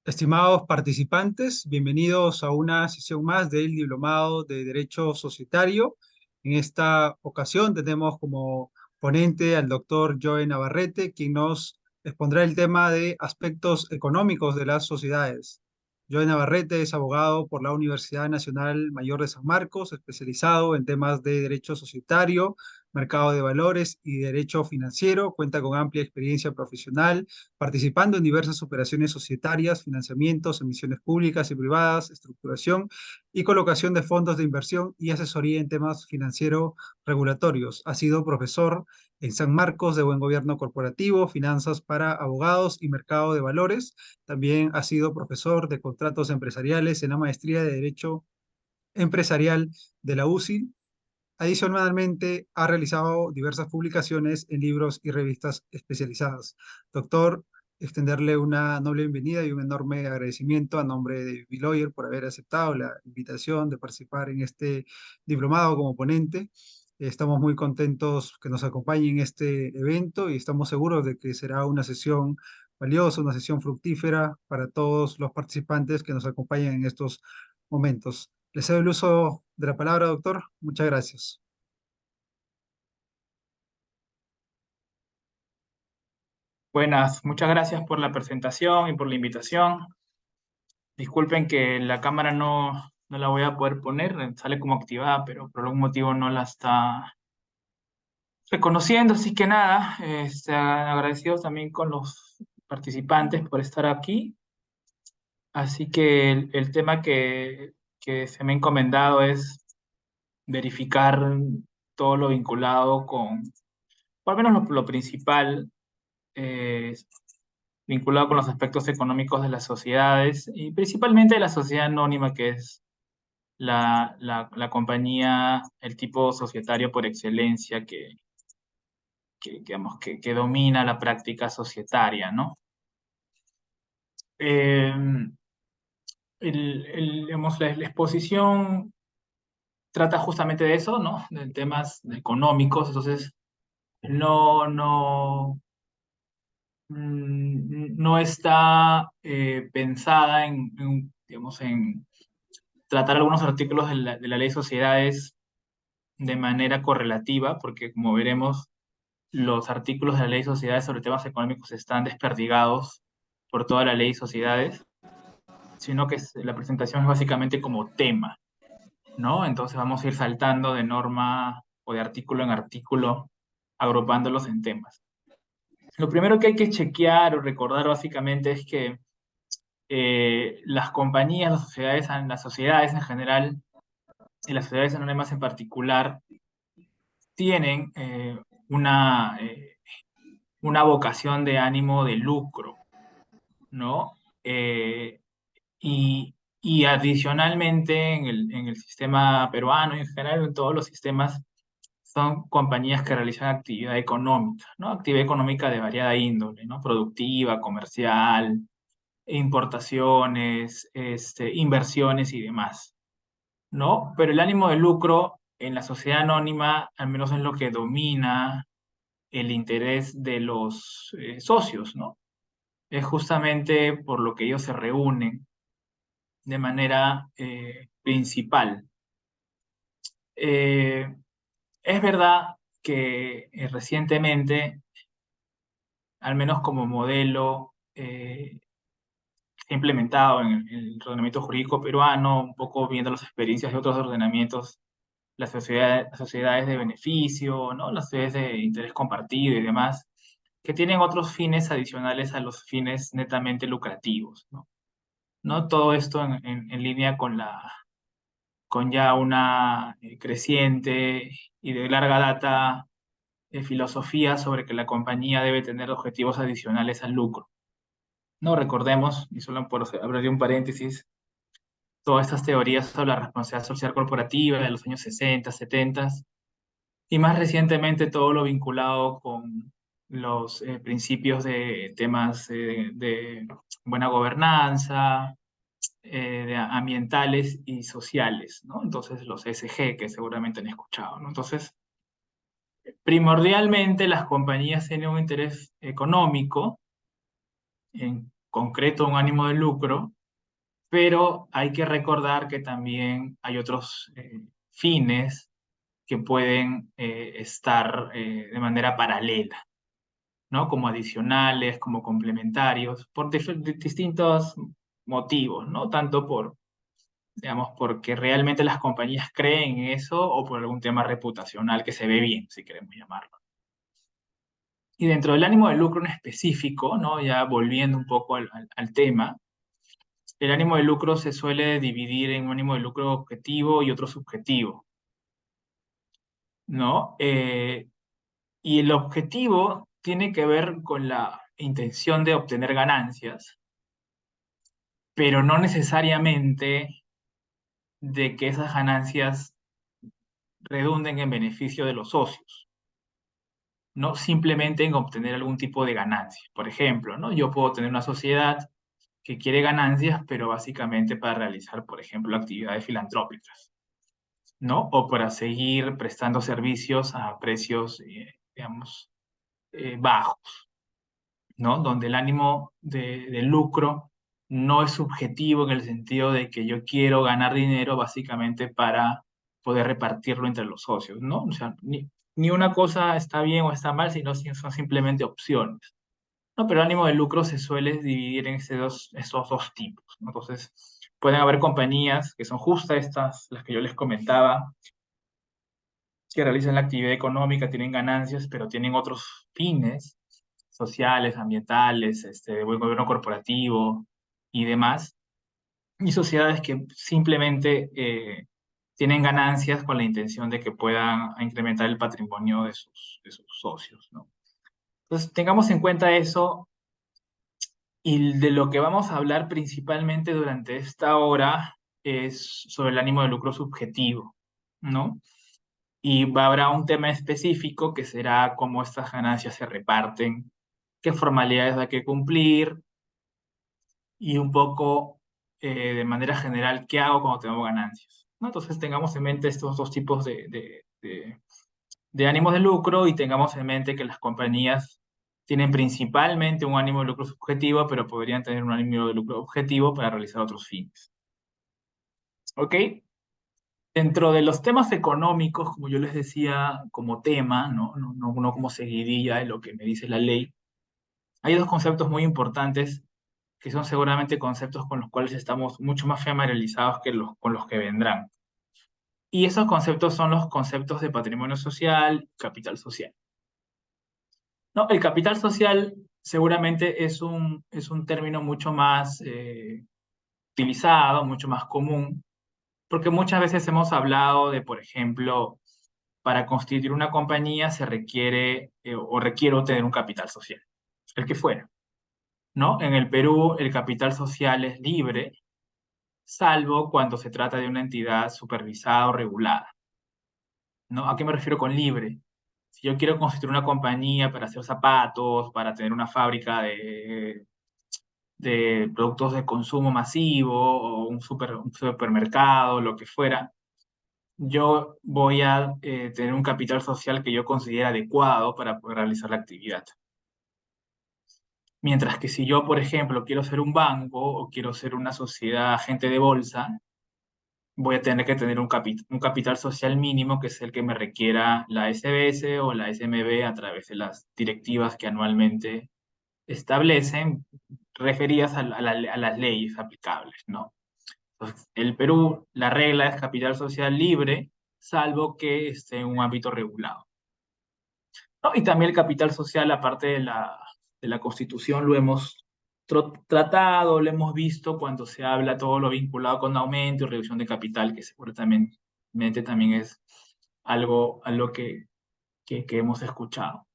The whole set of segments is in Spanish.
Estimados participantes, bienvenidos a una sesión más del Diplomado de Derecho Societario. En esta ocasión tenemos como ponente al doctor Joe Navarrete, quien nos expondrá el tema de aspectos económicos de las sociedades. Joe Navarrete es abogado por la Universidad Nacional Mayor de San Marcos, especializado en temas de derecho societario, mercado de valores y derecho financiero. Cuenta con amplia experiencia profesional participando en diversas operaciones societarias, financiamientos, emisiones públicas y privadas, estructuración y colocación de fondos de inversión y asesoría en temas financiero-regulatorios. Ha sido profesor en San Marcos de Buen Gobierno Corporativo, Finanzas para Abogados y Mercado de Valores. También ha sido profesor de contratos empresariales en la Maestría de Derecho Empresarial de la UCI. Adicionalmente, ha realizado diversas publicaciones en libros y revistas especializadas. Doctor, extenderle una noble bienvenida y un enorme agradecimiento a nombre de Biloyer por haber aceptado la invitación de participar en este diplomado como ponente. Estamos muy contentos que nos acompañe en este evento y estamos seguros de que será una sesión valiosa, una sesión fructífera para todos los participantes que nos acompañan en estos momentos. Le cedo el uso de la palabra, doctor. Muchas gracias. Buenas, muchas gracias por la presentación y por la invitación. Disculpen que la cámara no la voy a poder poner, sale como activada, pero por algún motivo no la está reconociendo. Así que nada, agradecidos también con los participantes por estar aquí. Así que el tema que se me ha encomendado es verificar todo lo vinculado con, por lo menos lo principal, eh, vinculado con los aspectos económicos de las sociedades y principalmente de la sociedad anónima, que es la compañía, el tipo societario por excelencia digamos, que domina la práctica societaria, ¿no? Eh, digamos, la exposición trata justamente de eso, ¿no? De temas económicos, entonces no, no está pensada digamos, en tratar algunos artículos de la ley de sociedades de manera correlativa, porque como veremos, los artículos de la ley de sociedades sobre temas económicos están desperdigados por toda la ley de sociedades, sino que la presentación es básicamente como tema, ¿no? Entonces vamos a ir saltando de norma o de artículo en artículo, agrupándolos en temas. Lo primero que hay que chequear o recordar básicamente es que las compañías, las sociedades en general, y las sociedades anónimas en particular, tienen una vocación de ánimo de lucro, ¿no? Eh, y adicionalmente en el sistema peruano y en general en todos los sistemas son compañías que realizan actividad económica, ¿no? Actividad económica de variada índole, ¿no? Productiva, comercial, importaciones, inversiones y demás, ¿no? Pero el ánimo de lucro en la sociedad anónima, al menos es lo que domina el interés de los socios, ¿no? Es justamente por lo que ellos se reúnen de manera principal. Eh, es verdad que recientemente, al menos como modelo, se ha implementado en el ordenamiento jurídico peruano, un poco viendo las experiencias de otros ordenamientos, las sociedades de beneficio, ¿no? Las sociedades de interés compartido y demás, que tienen otros fines adicionales a los fines netamente lucrativos, ¿no? ¿No? Todo esto en línea con ya una creciente y de larga data filosofía sobre que la compañía debe tener objetivos adicionales al lucro. No recordemos, y solo por abrir un paréntesis, todas estas teorías sobre la responsabilidad social corporativa de los años 60, 70, y más recientemente todo lo vinculado con los principios de temas de buena gobernanza, ambientales y sociales, ¿no? Entonces los ESG que seguramente han escuchado, ¿no? Entonces, primordialmente las compañías tienen un interés económico en concreto un ánimo de lucro, pero hay que recordar que también hay otros fines que pueden estar de manera paralela, ¿no? Como adicionales, como complementarios, por distintos motivos, ¿no? Tanto por, digamos, porque realmente las compañías creen en eso o por algún tema reputacional que se ve bien, si queremos llamarlo. Y dentro del ánimo de lucro en específico, ¿no? Ya volviendo un poco al tema, el ánimo de lucro se suele dividir en un ánimo de lucro objetivo y otro subjetivo, ¿no? Y el objetivo tiene que ver con la intención de obtener ganancias, pero no necesariamente de que esas ganancias redunden en beneficio de los socios, no simplemente en obtener algún tipo de ganancia. Por ejemplo, ¿no? Yo puedo tener una sociedad que quiere ganancias, pero básicamente para realizar, por ejemplo, actividades filantrópicas, ¿no? O para seguir prestando servicios a precios, digamos, bajos, ¿no? Donde el ánimo de lucro no es subjetivo en el sentido de que yo quiero ganar dinero básicamente para poder repartirlo entre los socios, ¿no? O sea, ni una cosa está bien o está mal, sino son simplemente opciones. No, pero el ánimo de lucro se suele dividir en esos dos tipos, ¿no? Entonces, pueden haber compañías que son justas estas, las que yo les comentaba, que realizan la actividad económica, tienen ganancias, pero tienen otros fines sociales, ambientales, de buen gobierno corporativo y demás, y sociedades que simplemente tienen ganancias con la intención de que puedan incrementar el patrimonio de sus socios, ¿no? Entonces, tengamos en cuenta eso y de lo que vamos a hablar principalmente durante esta hora es sobre el ánimo de lucro subjetivo, ¿no? Y habrá un tema específico que será cómo estas ganancias se reparten, qué formalidades hay que cumplir y un poco de manera general qué hago cuando tengo ganancias, ¿no? Entonces tengamos en mente estos dos tipos de ánimos de lucro y tengamos en mente que las compañías tienen principalmente un ánimo de lucro subjetivo, pero podrían tener un ánimo de lucro objetivo para realizar otros fines. ¿Ok? Dentro de los temas económicos, como yo les decía, como tema, no como seguidilla de lo que me dice la ley, hay dos conceptos muy importantes que son seguramente conceptos con los cuales estamos mucho más familiarizados que con los que vendrán. Y esos conceptos son los conceptos de patrimonio social, capital social. No, el capital social seguramente es un término mucho más utilizado, mucho más común, porque muchas veces hemos hablado de, por ejemplo, para constituir una compañía se requiere o requiero tener un capital social, el que fuera, ¿no? En el Perú el capital social es libre, salvo cuando se trata de una entidad supervisada o regulada, ¿no? ¿A qué me refiero con libre? Si yo quiero constituir una compañía para hacer zapatos, para tener una fábrica de productos de consumo masivo o un supermercado, lo que fuera, yo voy a tener un capital social que yo considere adecuado para poder realizar la actividad. Mientras que si yo, por ejemplo, quiero ser un banco o quiero ser una sociedad agente de bolsa, voy a tener que tener un capital social mínimo, que es el que me requiera la SBS o la SMB a través de las directivas que anualmente establecen, referidas a las leyes aplicables, ¿no? Entonces, el Perú, la regla es capital social libre, salvo que esté en un ámbito regulado, ¿no? Y también el capital social, aparte de la Constitución, lo hemos tratado, lo hemos visto cuando se habla todo lo vinculado con aumento y reducción de capital, que seguramente también es algo que hemos escuchado.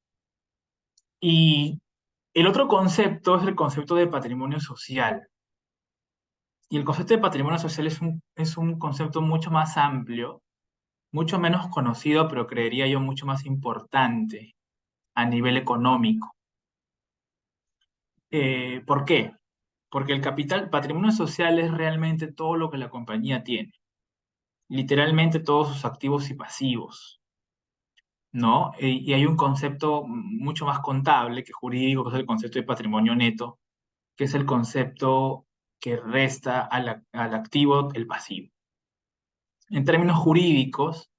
Y el otro concepto es el concepto de patrimonio social. Y el concepto de patrimonio social es un concepto mucho más amplio, mucho menos conocido, pero creería yo mucho más importante a nivel económico. ¿Por qué? Porque patrimonio social es realmente todo lo que la compañía tiene, literalmente todos sus activos y pasivos, ¿no? Y hay un concepto mucho más contable que jurídico, que es el concepto de patrimonio neto, que es el concepto que resta al activo el pasivo. En términos jurídicos,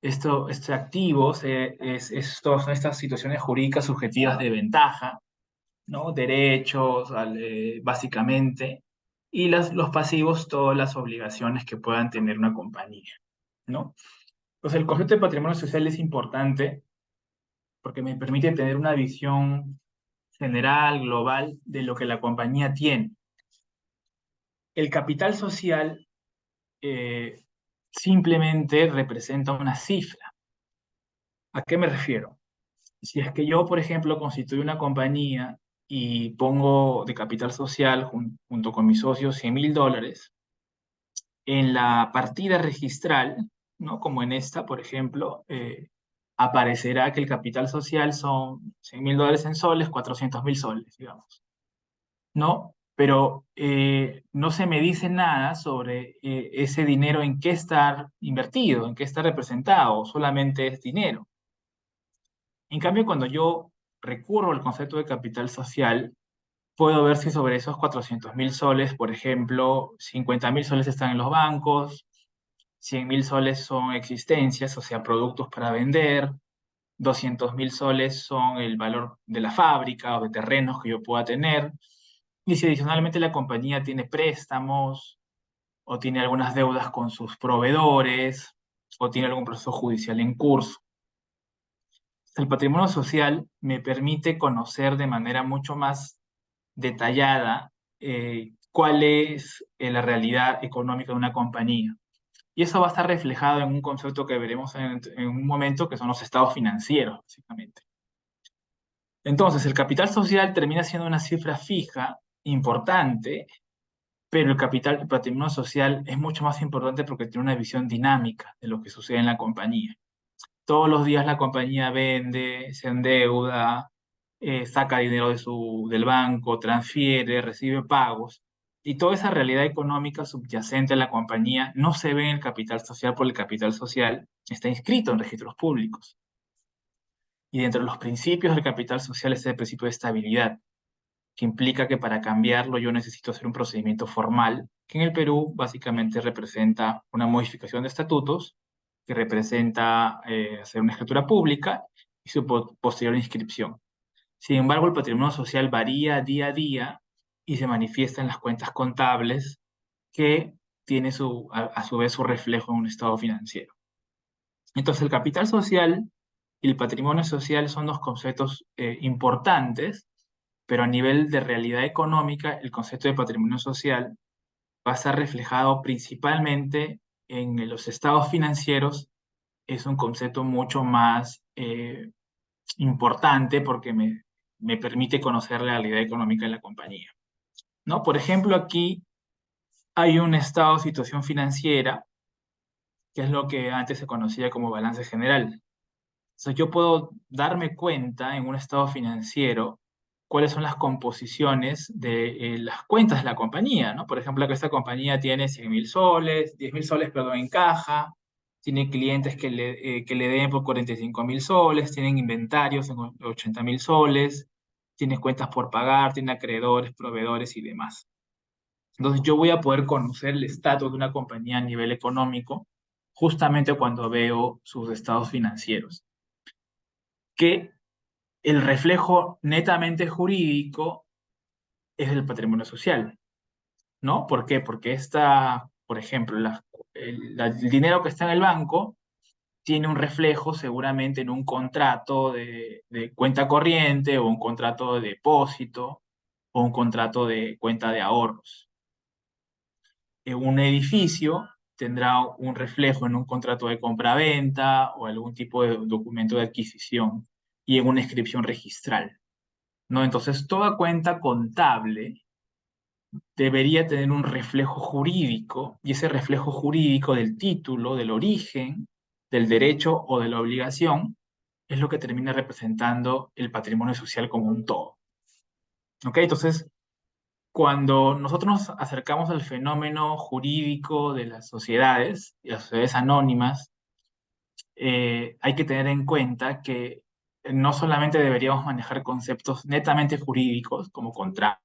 este activo son estas situaciones jurídicas subjetivas de ventaja, ¿no? Derechos, básicamente, y los pasivos, todas las obligaciones que puedan tener una compañía, ¿no? Entonces, el concepto de patrimonio social es importante porque me permite tener una visión general, global, de lo que la compañía tiene. El capital social eh, simplemente representa una cifra. ¿A qué me refiero? Si es que yo, por ejemplo, constituyo una compañía y pongo de capital social junto con mis socios $100.000, en la partida registral, ¿no? Como en esta, por ejemplo, aparecerá que el capital social son $100.000 en soles, 400.000 soles, digamos, ¿no? Pero no se me dice nada sobre ese dinero en qué está invertido, en qué está representado, solamente es dinero. En cambio, cuando yo recurro al concepto de capital social, puedo ver si sobre esos 400.000 soles, por ejemplo, 50.000 soles están en los bancos, 100.000 soles son existencias, o sea, productos para vender, 200.000 soles son el valor de la fábrica o de terrenos que yo pueda tener, y si adicionalmente la compañía tiene préstamos o tiene algunas deudas con sus proveedores o tiene algún proceso judicial en curso. El patrimonio social me permite conocer de manera mucho más detallada cuál es la realidad económica de una compañía. Y eso va a estar reflejado en un concepto que veremos en un momento, que son los estados financieros, básicamente. Entonces, el capital social termina siendo una cifra fija, importante, pero el patrimonio social es mucho más importante porque tiene una visión dinámica de lo que sucede en la compañía. Todos los días la compañía vende, se endeuda, saca dinero del banco, transfiere, recibe pagos. Y toda esa realidad económica subyacente a la compañía no se ve en el capital social, porque el capital social está inscrito en registros públicos. Y dentro de los principios del capital social es el principio de estabilidad, que implica que para cambiarlo yo necesito hacer un procedimiento formal, que en el Perú básicamente representa una modificación de estatutos, que representa hacer una escritura pública y su posterior inscripción. Sin embargo, el patrimonio social varía día a día y se manifiesta en las cuentas contables, que tiene a su vez su reflejo en un estado financiero. Entonces, el capital social y el patrimonio social son dos conceptos importantes, pero a nivel de realidad económica, el concepto de patrimonio social va a estar reflejado principalmente en los estados financieros. Es un concepto mucho más importante porque me permite conocer la realidad económica de la compañía, ¿no? Por ejemplo, aquí hay un estado de situación financiera, que es lo que antes se conocía como balance general. Sea, yo puedo darme cuenta en un estado financiero cuáles son las composiciones de las cuentas de la compañía, ¿no? Por ejemplo, que esta compañía tiene 100.000 soles, 10.000 soles, perdón, en caja, tiene clientes que le den por 45.000 soles, tienen inventarios en 80.000 soles, tiene cuentas por pagar, tiene acreedores, proveedores y demás. Entonces yo voy a poder conocer el estatus de una compañía a nivel económico justamente cuando veo sus estados financieros, que el reflejo netamente jurídico es el patrimonio social, ¿no? ¿Por qué? Porque por ejemplo, el dinero que está en el banco tiene un reflejo seguramente en un contrato de cuenta corriente o un contrato de depósito o un contrato de cuenta de ahorros. Un edificio tendrá un reflejo en un contrato de compra-venta o algún tipo de documento de adquisición y en una inscripción registral, ¿no? Entonces, toda cuenta contable debería tener un reflejo jurídico, y ese reflejo jurídico del título, del origen, del derecho o de la obligación, es lo que termina representando el patrimonio social como un todo. ¿Ok? Entonces, cuando nosotros nos acercamos al fenómeno jurídico de las sociedades y las sociedades anónimas, hay que tener en cuenta que no solamente deberíamos manejar conceptos netamente jurídicos como contrato,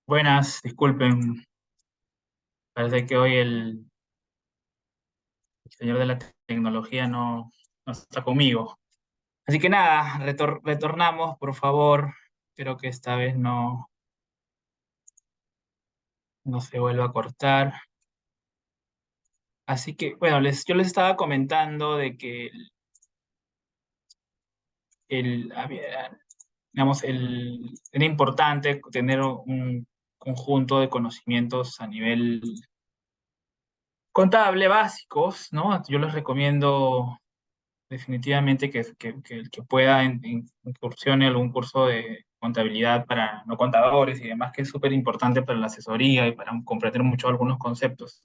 Buenas, disculpen, parece que hoy el señor de la tecnología no está conmigo. Así que nada, retornamos, por favor. Espero que esta vez no se vuelva a cortar. Así que, bueno, yo les estaba comentando de que digamos, era importante tener un conjunto de conocimientos a nivel contable básicos, ¿no? Yo les recomiendo definitivamente que el que pueda incursione algún curso de contabilidad para no contadores y demás, que es súper importante para la asesoría y para comprender mucho algunos conceptos.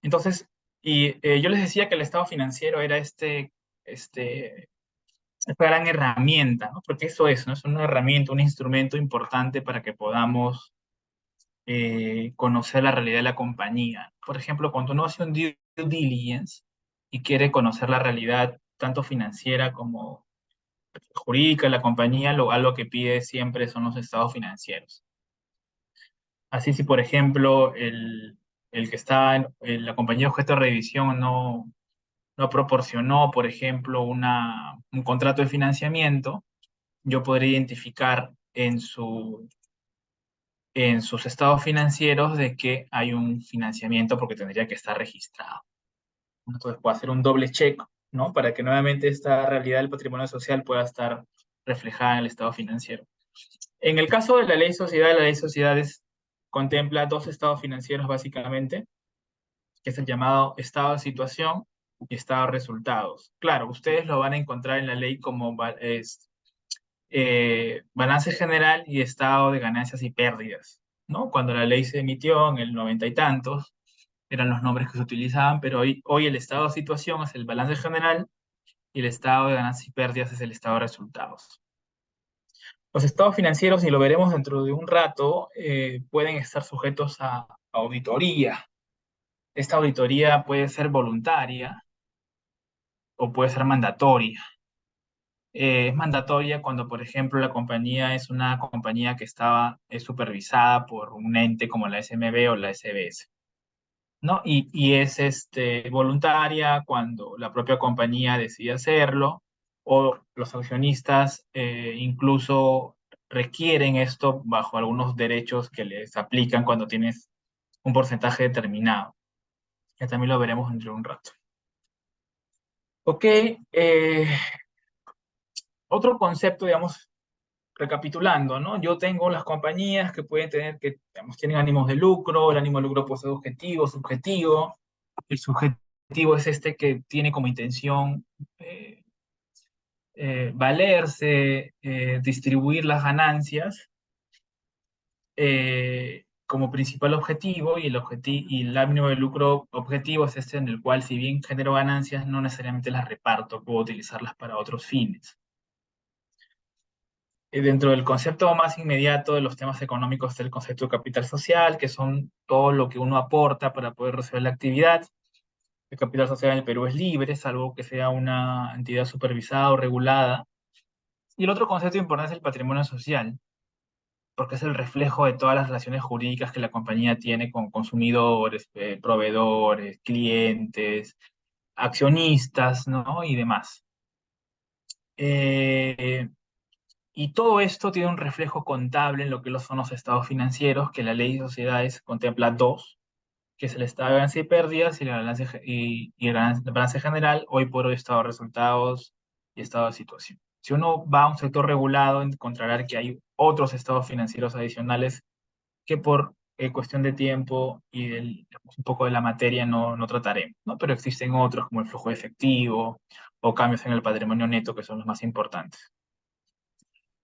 Entonces, yo les decía que el estado financiero era esta gran herramienta, ¿no? Porque eso es, ¿no? Es una herramienta, un instrumento importante para que podamos conocer la realidad de la compañía. Por ejemplo, cuando uno hace un due diligence y quiere conocer la realidad tanto financiera como jurídica de la compañía, algo que pide siempre son los estados financieros. Así si, por ejemplo, el que está en la compañía de objeto de revisión no proporcionó, por ejemplo, un contrato de financiamiento, yo podría identificar en sus estados financieros de que hay un financiamiento porque tendría que estar registrado. Entonces puedo hacer un doble check, ¿no? Para que nuevamente esta realidad del patrimonio social pueda estar reflejada en el estado financiero. En el caso de la ley sociedad, la ley sociedades contempla dos estados financieros básicamente, que es el llamado estado de situación y estado de resultados. Claro, ustedes lo van a encontrar en la ley como balance general y estado de ganancias y pérdidas, ¿no? Cuando la ley se emitió en el noventa y tantos, eran los nombres que se utilizaban, pero hoy el estado de situación es el balance general y el estado de ganancias y pérdidas es el estado de resultados. Los estados financieros, y lo veremos dentro de un rato, pueden estar sujetos a auditoría. Esta auditoría puede ser voluntaria o puede ser mandatoria. Es mandatoria cuando, por ejemplo, la compañía es una compañía que es supervisada por un ente como la SMB o la SBS, ¿no? Y es voluntaria cuando la propia compañía decide hacerlo o los accionistas incluso requieren esto bajo algunos derechos que les aplican cuando tienes un porcentaje determinado. Ya también lo veremos dentro de un rato. Ok, otro concepto, digamos, recapitulando, ¿no? Yo tengo las compañías que pueden tener, que digamos, tienen ánimos de lucro, el ánimo de lucro puede ser objetivo, subjetivo. El subjetivo es este que tiene como intención valerse, distribuir las ganancias como principal objetivo y el ánimo de lucro objetivo es este en el cual si bien genero ganancias no necesariamente las reparto, puedo utilizarlas para otros fines. Dentro del concepto más inmediato de los temas económicos está el concepto de capital social, que son todo lo que uno aporta para poder resolver la actividad. El capital social en el Perú es libre, salvo que sea una entidad supervisada o regulada. Y el otro concepto importante es el patrimonio social, porque es el reflejo de todas las relaciones jurídicas que la compañía tiene con consumidores, proveedores, clientes, accionistas, ¿no? Y demás. Eh, Y todo esto tiene un reflejo contable en lo que son los estados financieros, que la ley de sociedades contempla dos, que es el estado de ganancias y pérdidas y el balance general, hoy por hoy estado de resultados y estado de situación. Si uno va a un sector regulado, encontrará que hay otros estados financieros adicionales que por cuestión de tiempo y un poco de la materia no trataremos, ¿no? Pero existen otros como el flujo de efectivo o cambios en el patrimonio neto que son los más importantes.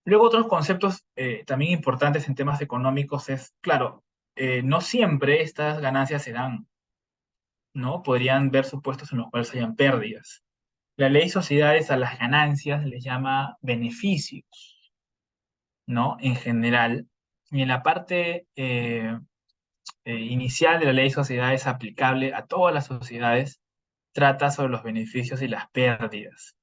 Luego otros conceptos también importantes en temas económicos es, claro, no siempre estas ganancias se dan, ¿no? Podrían ver supuestos en los cuales hayan pérdidas. La ley de sociedades a las ganancias les llama beneficios, ¿no? En general. Y en la parte inicial de la ley de sociedades aplicable a todas las sociedades, trata sobre los beneficios y las pérdidas,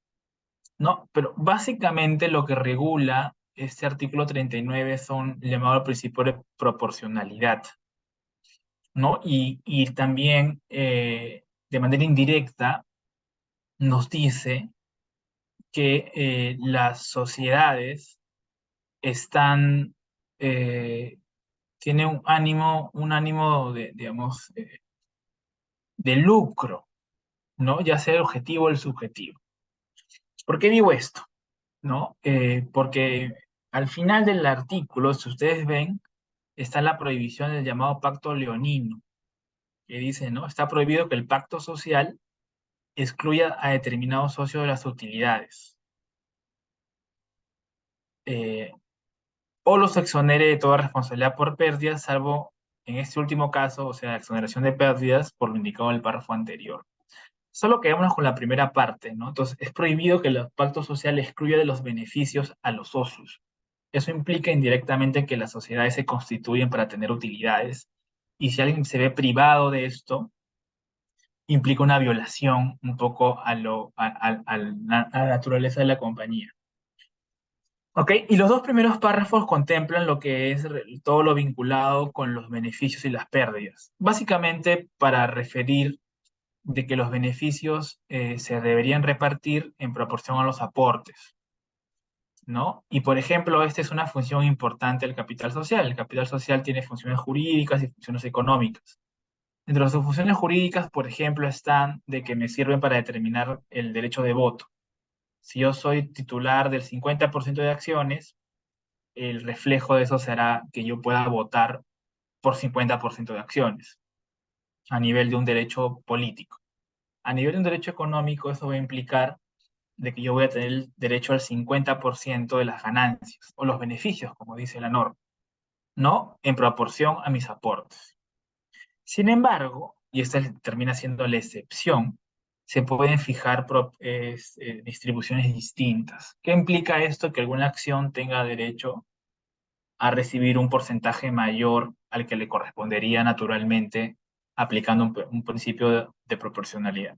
¿no? Pero básicamente lo que regula este artículo 39 son el llamado principio de proporcionalidad, ¿no? Y también, de manera indirecta, nos dice que las sociedades están, tienen un ánimo de, digamos, de lucro, ¿no? Ya sea el objetivo o el subjetivo. ¿Por qué digo esto? ¿No? Porque al final del artículo, si ustedes ven, está la prohibición del llamado pacto leonino, que dice, ¿no? Está prohibido que el pacto social excluya a determinados socios de las utilidades, eh, o los exonere de toda responsabilidad por pérdidas, salvo en este último caso, o sea, exoneración de pérdidas, por lo indicado en el párrafo anterior. Solo quedémonos con la primera parte, ¿no? Entonces, es prohibido que el pacto social excluya de los beneficios a los socios. Eso implica indirectamente que las sociedades se constituyen para tener utilidades, y si alguien se ve privado de esto, implica una violación un poco a la naturaleza de la compañía. ¿Ok? Y los dos primeros párrafos contemplan lo que es todo lo vinculado con los beneficios y las pérdidas. Básicamente para referir de que los beneficios se deberían repartir en proporción a los aportes, ¿no? Y por ejemplo, esta es una función importante del capital social. El capital social tiene funciones jurídicas y funciones económicas. Entre sus funciones jurídicas, por ejemplo, están de que me sirven para determinar el derecho de voto. Si yo soy titular del 50% de acciones, el reflejo de eso será que yo pueda votar por 50% de acciones a nivel de un derecho político. A nivel de un derecho económico, eso va a implicar de que yo voy a tener el derecho al 50% de las ganancias o los beneficios, como dice la norma, ¿no? En proporción a mis aportes. Sin embargo, y esta termina siendo la excepción, se pueden fijar distribuciones distintas. ¿Qué implica esto? Que alguna acción tenga derecho a recibir un porcentaje mayor al que le correspondería naturalmente aplicando un principio de proporcionalidad.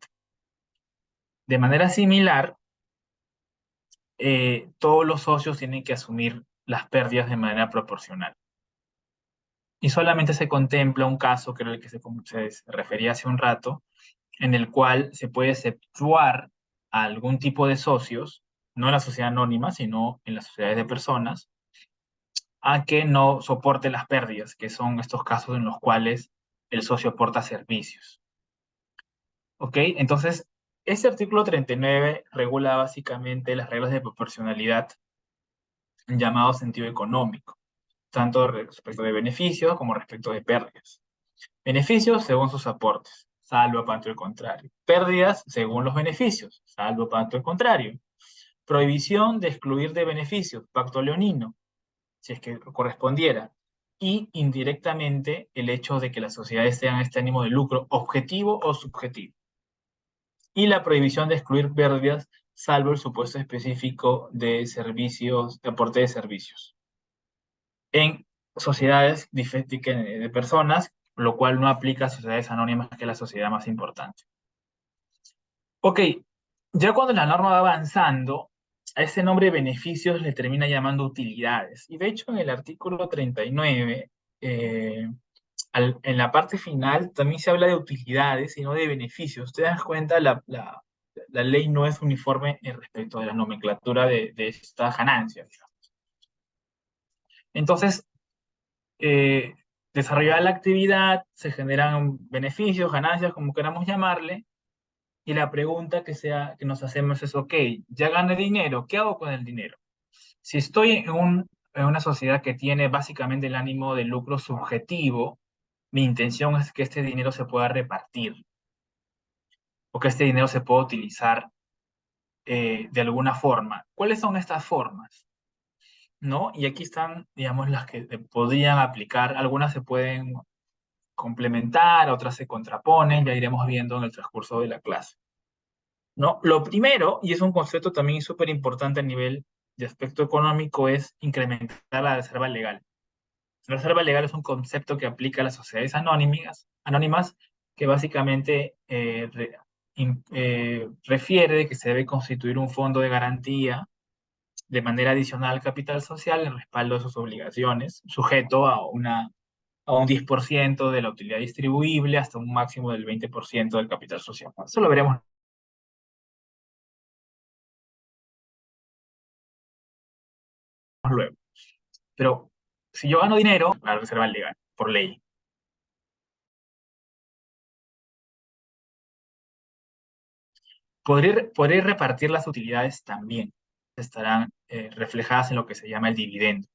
De manera similar, todos los socios tienen que asumir las pérdidas de manera proporcional. Y solamente se contempla un caso, que era el que se refería hace un rato, en el cual se puede exceptuar a algún tipo de socios, no en la sociedad anónima, sino en las sociedades de personas, a que no soporte las pérdidas, que son estos casos en los cuales el socio aporta servicios. ¿Ok? Entonces, este artículo 39 regula básicamente las reglas de proporcionalidad en llamado sentido económico, tanto respecto de beneficios como respecto de pérdidas. Beneficios según sus aportes, salvo a panto el contrario. Pérdidas según los beneficios, salvo a panto el contrario. Prohibición de excluir de beneficios, pacto leonino, si es que correspondiera. Y indirectamente el hecho de que las sociedades tengan este ánimo de lucro objetivo o subjetivo. Y la prohibición de excluir pérdidas, salvo el supuesto específico de servicios, de aporte de servicios. En sociedades de personas, lo cual no aplica a sociedades anónimas, que es la sociedad más importante. Ok, ya cuando la norma va avanzando, a ese nombre beneficios le termina llamando utilidades. Y de hecho, en el artículo 39, en la parte final, también se habla de utilidades y no de beneficios. Te das cuenta, la ley no es uniforme en respecto de la nomenclatura de estas ganancias. Entonces, eh, desarrollada la actividad, se generan beneficios, ganancias, como queramos llamarle, y la pregunta que nos hacemos es, ok, ya gané dinero, ¿qué hago con el dinero? Si estoy en una sociedad que tiene básicamente el ánimo de lucro subjetivo, mi intención es que este dinero se pueda repartir o que este dinero se pueda utilizar de alguna forma. ¿Cuáles son estas formas? ¿No? Y aquí están, digamos, las que podrían aplicar. Algunas se pueden complementar, otras se contraponen, ya iremos viendo en el transcurso de la clase. ¿No? Lo primero, y es un concepto también súper importante a nivel de aspecto económico, es incrementar la reserva legal. La reserva legal es un concepto que aplica a las sociedades anónimas que básicamente refiere de que se debe constituir un fondo de garantía de manera adicional al capital social en respaldo de sus obligaciones, sujeto a un 10% de la utilidad distribuible hasta un máximo del 20% del capital social. Eso lo veremos luego. Pero si yo gano dinero, la reserva legal, por ley. Podré repartir las utilidades también. Estarán reflejadas en lo que se llama el dividendo.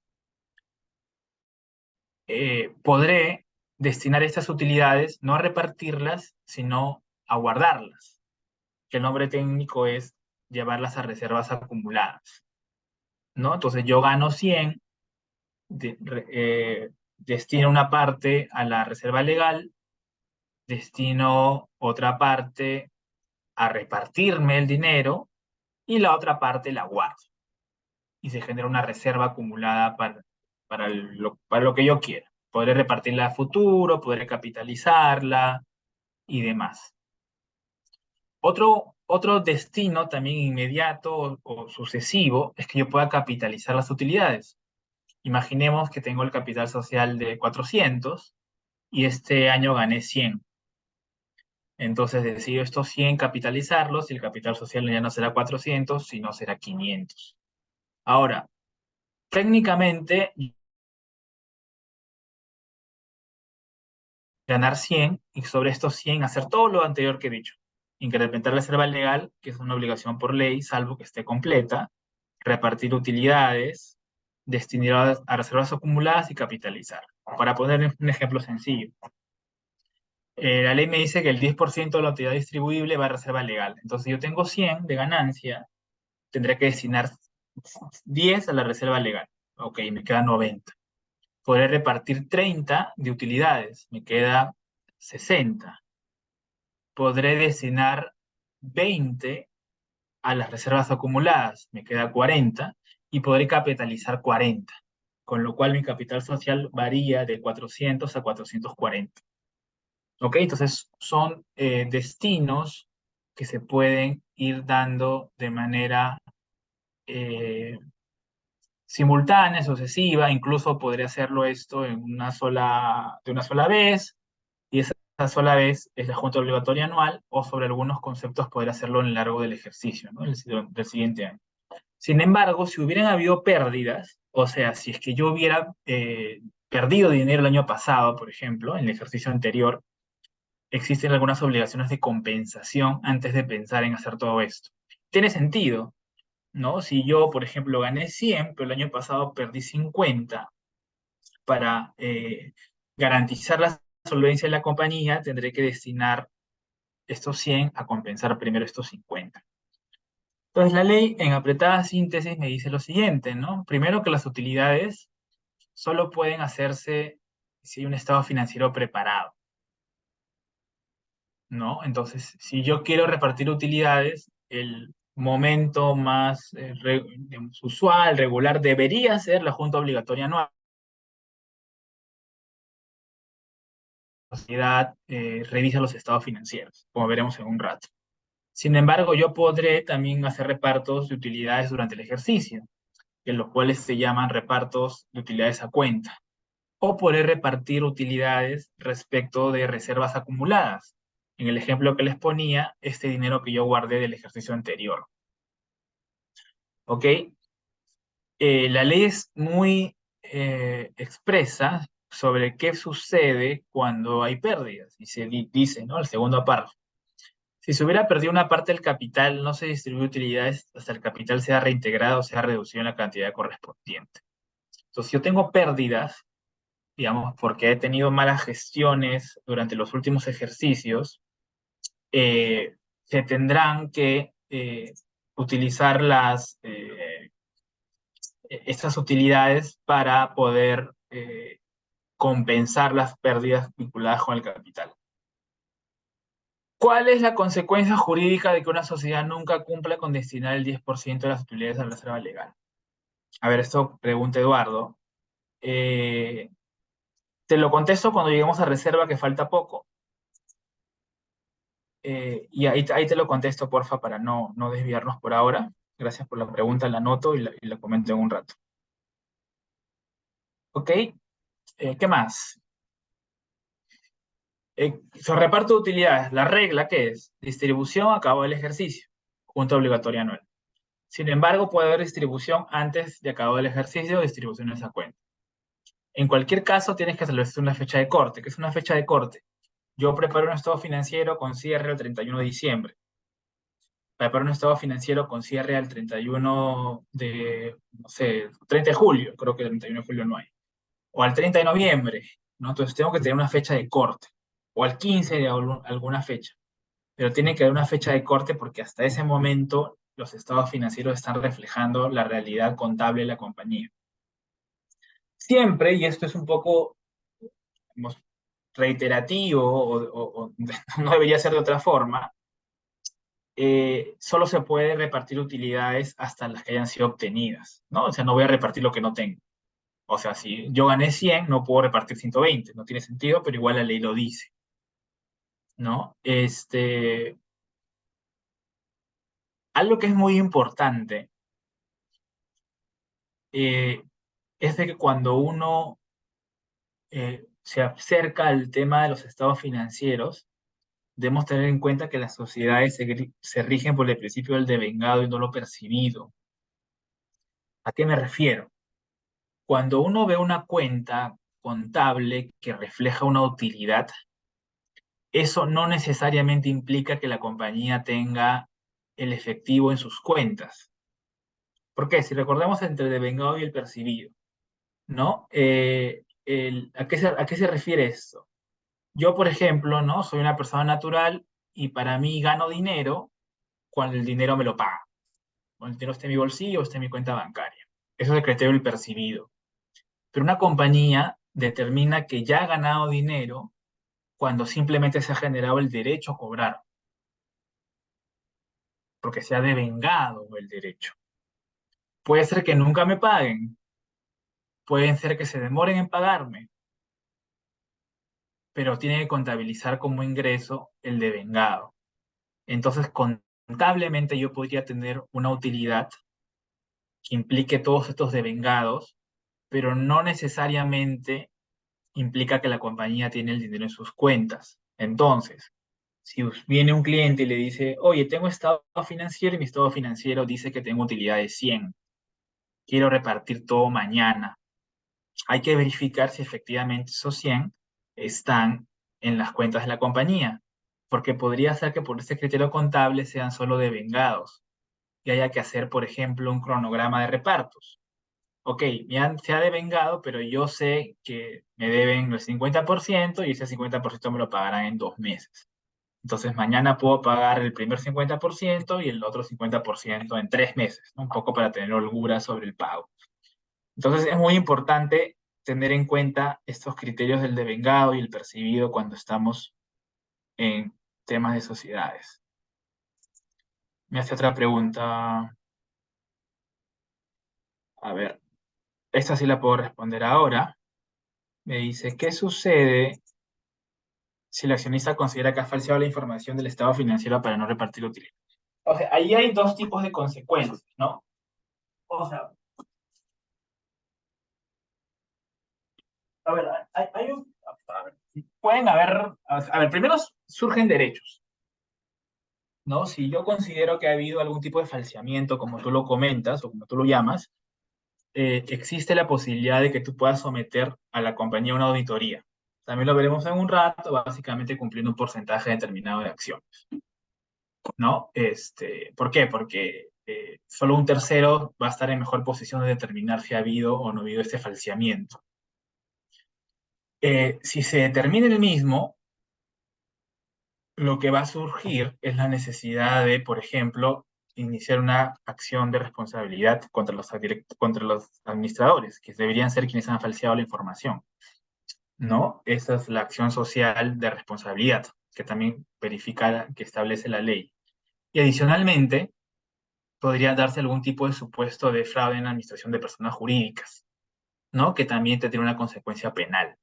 Podré destinar estas utilidades no a repartirlas, sino a guardarlas, que el nombre técnico es llevarlas a reservas acumuladas, ¿no? Entonces yo gano 100, destino una parte a la reserva legal, destino otra parte a repartirme el dinero y la otra parte la guardo. Y se genera una reserva acumulada para lo que yo quiera. Podré repartirla a futuro, podré capitalizarla y demás. Otro destino también inmediato o sucesivo es que yo pueda capitalizar las utilidades. Imaginemos que tengo el capital social de 400 y este año gané 100. Entonces decido estos 100 capitalizarlos y el capital social ya no será 400, sino será 500. Ahora, técnicamente, ganar 100 y sobre estos 100 hacer todo lo anterior que he dicho. Incrementar la reserva legal, que es una obligación por ley, salvo que esté completa, repartir utilidades, destinar a reservas acumuladas y capitalizar. Para poner un ejemplo sencillo. La ley me dice que el 10% de la utilidad distribuible va a reserva legal. Entonces, si yo tengo 100 de ganancia, tendré que destinar 10 a la reserva legal. Ok, me queda 90. Podré repartir 30 de utilidades, me queda 60. Podré destinar 20 a las reservas acumuladas, me queda 40, y podré capitalizar 40, con lo cual mi capital social varía de 400 a 440. ¿Ok? Entonces son destinos que se pueden ir dando de manera eh, simultánea, sucesiva, incluso podría hacerlo esto de una sola vez, y esa sola vez es la junta obligatoria anual, o sobre algunos conceptos poder hacerlo en el largo del ejercicio, ¿no? Del siguiente año. Sin embargo, si hubieran habido pérdidas, o sea, si es que yo hubiera perdido dinero el año pasado, por ejemplo, en el ejercicio anterior, existen algunas obligaciones de compensación antes de pensar en hacer todo esto. Tiene sentido, ¿no? Si yo, por ejemplo, gané 100, pero el año pasado perdí 50, para garantizar la solvencia de la compañía, tendré que destinar estos 100 a compensar primero estos 50. Entonces, la ley, en apretada síntesis, me dice lo siguiente, ¿no? Primero, que las utilidades solo pueden hacerse si hay un estado financiero preparado, ¿no? Entonces, si yo quiero repartir utilidades, el momento más digamos, usual, regular, debería ser la junta obligatoria anual. La sociedad revisa los estados financieros, como veremos en un rato. Sin embargo, yo podré también hacer repartos de utilidades durante el ejercicio, en los cuales se llaman repartos de utilidades a cuenta. O podré repartir utilidades respecto de reservas acumuladas. En el ejemplo que les ponía, este dinero que yo guardé del ejercicio anterior. ¿Ok? La ley es muy expresa sobre qué sucede cuando hay pérdidas. Y se dice, ¿no? El segundo párrafo. Si se hubiera perdido una parte del capital, no se distribuye utilidades hasta el capital sea reintegrado o sea reducido en la cantidad correspondiente. Entonces, si yo tengo pérdidas, digamos, porque he tenido malas gestiones durante los últimos ejercicios, se tendrán que utilizar estas utilidades para poder compensar las pérdidas vinculadas con el capital. ¿Cuál es la consecuencia jurídica de que una sociedad nunca cumpla con destinar el 10% de las utilidades a la reserva legal? A ver, esto pregunta Eduardo. Eh, Te lo contesto cuando lleguemos a reserva, que falta poco. Y ahí te lo contesto, porfa, para no desviarnos por ahora. Gracias por la pregunta, la anoto y la comento en un rato. Ok, ¿qué más? Sobre reparto de utilidades, la regla que es distribución a cabo del ejercicio, junta obligatoria anual. Sin embargo, puede haber distribución antes de acabado el ejercicio o distribución en esa cuenta. En cualquier caso, tienes que establecer una fecha de corte. ¿Qué es una fecha de corte? Yo preparo un estado financiero con cierre el 31 de diciembre. Preparo un estado financiero con cierre al 31 de, no sé, 30 de julio. Creo que el 31 de julio no hay. O al 30 de noviembre, ¿no? Entonces tengo que tener una fecha de corte. O al 15 de alguna fecha. Pero tiene que haber una fecha de corte porque hasta ese momento los estados financieros están reflejando la realidad contable de la compañía. Siempre, y esto es un poco, digamos, reiterativo o no debería ser de otra forma, solo se puede repartir utilidades hasta las que hayan sido obtenidas, ¿no? O sea, no voy a repartir lo que no tengo. O sea, si yo gané 100, no puedo repartir 120, no tiene sentido, pero igual la ley lo dice, ¿no? Algo que es muy importante eh, es de que cuando uno se acerca al tema de los estados financieros, debemos tener en cuenta que las sociedades se rigen por el principio del devengado y no lo percibido. ¿A qué me refiero? Cuando uno ve una cuenta contable que refleja una utilidad, eso no necesariamente implica que la compañía tenga el efectivo en sus cuentas. ¿Por qué? Si recordamos entre el devengado y el percibido, ¿no? ¿A qué se refiere esto? Yo, por ejemplo, ¿no? Soy una persona natural y para mí gano dinero cuando el dinero me lo paga. Cuando el dinero esté en mi bolsillo o esté en mi cuenta bancaria. Eso es el criterio del percibido. Pero una compañía determina que ya ha ganado dinero cuando simplemente se ha generado el derecho a cobrar, porque se ha devengado el derecho. Puede ser que nunca me paguen, pueden ser que se demoren en pagarme, pero tiene que contabilizar como ingreso el devengado. Entonces, contablemente yo podría tener una utilidad que implique todos estos devengados, pero no necesariamente implica que la compañía tiene el dinero en sus cuentas. Entonces, si viene un cliente y le dice, oye, tengo estado financiero y mi estado financiero dice que tengo utilidad de 100, quiero repartir todo mañana, hay que verificar si efectivamente esos 100 están en las cuentas de la compañía, porque podría ser que por ese criterio contable sean solo devengados y haya que hacer, por ejemplo, un cronograma de repartos. Ok, se ha devengado, pero yo sé que me deben el 50% y ese 50% me lo pagarán en 2 meses. Entonces mañana puedo pagar el primer 50% y el otro 50% en 3 meses, ¿no? Un poco para tener holgura sobre el pago. Entonces es muy importante tener en cuenta estos criterios del devengado y el percibido cuando estamos en temas de sociedades. Me hace otra pregunta. A ver, esta sí la puedo responder ahora. Me dice, ¿qué sucede si el accionista considera que ha falseado la información del estado financiero para no repartir utilidades? O sea, ahí hay dos tipos de consecuencias, ¿no? O sea, a ver, a ver, pueden haber, a ver, primero surgen derechos, ¿no? Si yo considero que ha habido algún tipo de falseamiento, como tú lo comentas o como tú lo llamas, existe la posibilidad de que tú puedas someter a la compañía a una auditoría. También lo veremos en un rato, básicamente cumpliendo un porcentaje determinado de acciones, ¿no? ¿Por qué? Porque solo un tercero va a estar en mejor posición de determinar si ha habido o no ha habido este falseamiento. Si se determina el mismo, lo que va a surgir es la necesidad de, por ejemplo, iniciar una acción de responsabilidad contra los administradores, que deberían ser quienes han falseado la información, ¿no? Esa es la acción social de responsabilidad, que también verifica, que establece la ley. Y adicionalmente, podría darse algún tipo de supuesto de fraude en la administración de personas jurídicas, ¿no? Que también tendría una consecuencia penal.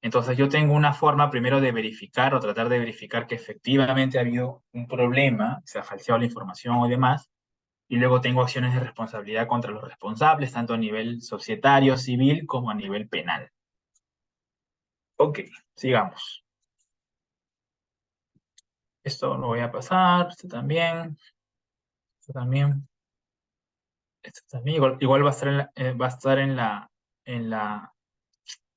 Entonces yo tengo una forma primero de verificar o tratar de verificar que efectivamente ha habido un problema, se ha falseado la información o demás, Y luego tengo acciones de responsabilidad contra los responsables, tanto a nivel societario, civil, como a nivel penal. Ok, sigamos. Esto lo voy a pasar, esto también, esto también. Igual va a estar va a estar en la, en la,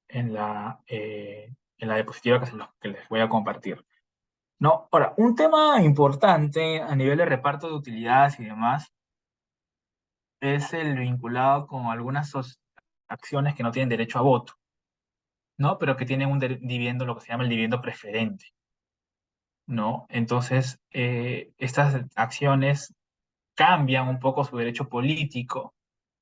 en la diapositiva que les voy a compartir. No, ahora, un tema importante a nivel de reparto de utilidades y demás es el vinculado con algunas acciones que no tienen derecho a voto, ¿no? Pero que tienen un dividendo, lo que se llama el dividendo preferente, ¿no? Entonces, estas acciones cambian un poco su derecho político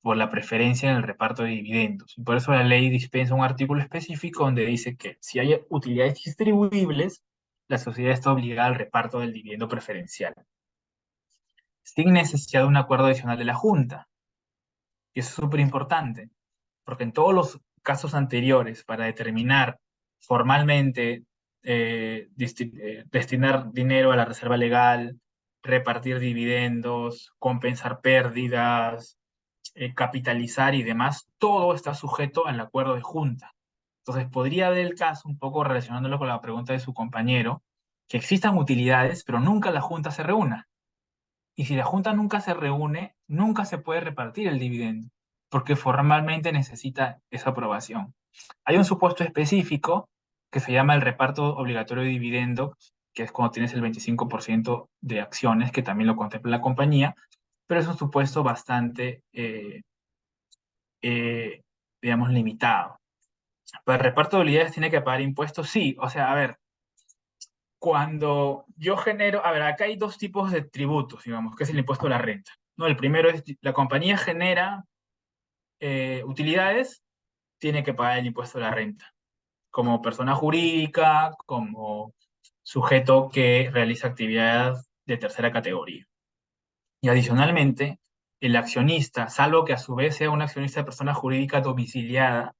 por la preferencia en el reparto de dividendos. Y por eso la ley dispensa un artículo específico donde dice que si hay utilidades distribuibles, la sociedad está obligada al reparto del dividendo preferencial, sin necesidad de un acuerdo adicional de la Junta. Y eso es súper importante, porque en todos los casos anteriores, para determinar formalmente destinar dinero a la reserva legal, repartir dividendos, compensar pérdidas, capitalizar y demás, todo está sujeto al acuerdo de junta. Entonces, podría haber el caso, un poco relacionándolo con la pregunta de su compañero, que existan utilidades, pero nunca la junta se reúna. Y si la junta nunca se reúne, nunca se puede repartir el dividendo, porque formalmente necesita esa aprobación. Hay un supuesto específico que se llama el reparto obligatorio de dividendos, que es cuando tienes el 25% de acciones, que también lo contempla la compañía, pero es un supuesto bastante, eh, digamos, limitado. ¿Para el reparto de utilidades tiene que pagar impuestos? Sí, o sea, a ver, cuando yo genero, a ver, acá hay dos tipos de tributos, digamos, que es el impuesto a la renta. ¿No? El primero es, la compañía genera utilidades, tiene que pagar el impuesto a la renta, como persona jurídica, como sujeto que realiza actividades de tercera categoría. Y adicionalmente, el accionista, salvo que a su vez sea un accionista de persona jurídica domiciliada,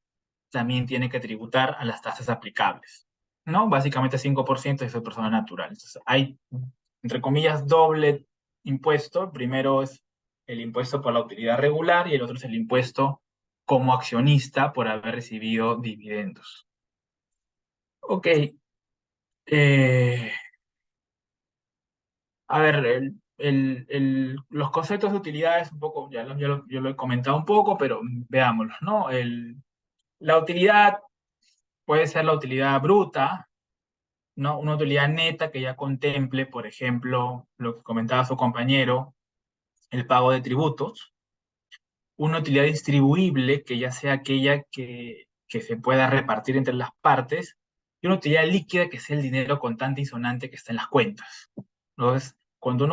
también tiene que tributar a las tasas aplicables, ¿no? Básicamente 5% de su persona natural. Entonces, hay, entre comillas, doble impuesto. El primero es el impuesto por la utilidad regular y el otro es el impuesto como accionista por haber recibido dividendos. Ok. eh, a ver, los conceptos de utilidades, un poco, yo lo he comentado un poco, pero veámoslo, ¿no? La utilidad puede ser la utilidad bruta, ¿no? Una utilidad neta que ya contemple, por ejemplo, lo que comentaba su compañero, el pago de tributos. Una utilidad distribuible que ya sea aquella que se pueda repartir entre las partes. Y una utilidad líquida que sea el dinero contante y sonante que está en las cuentas. Entonces, cuando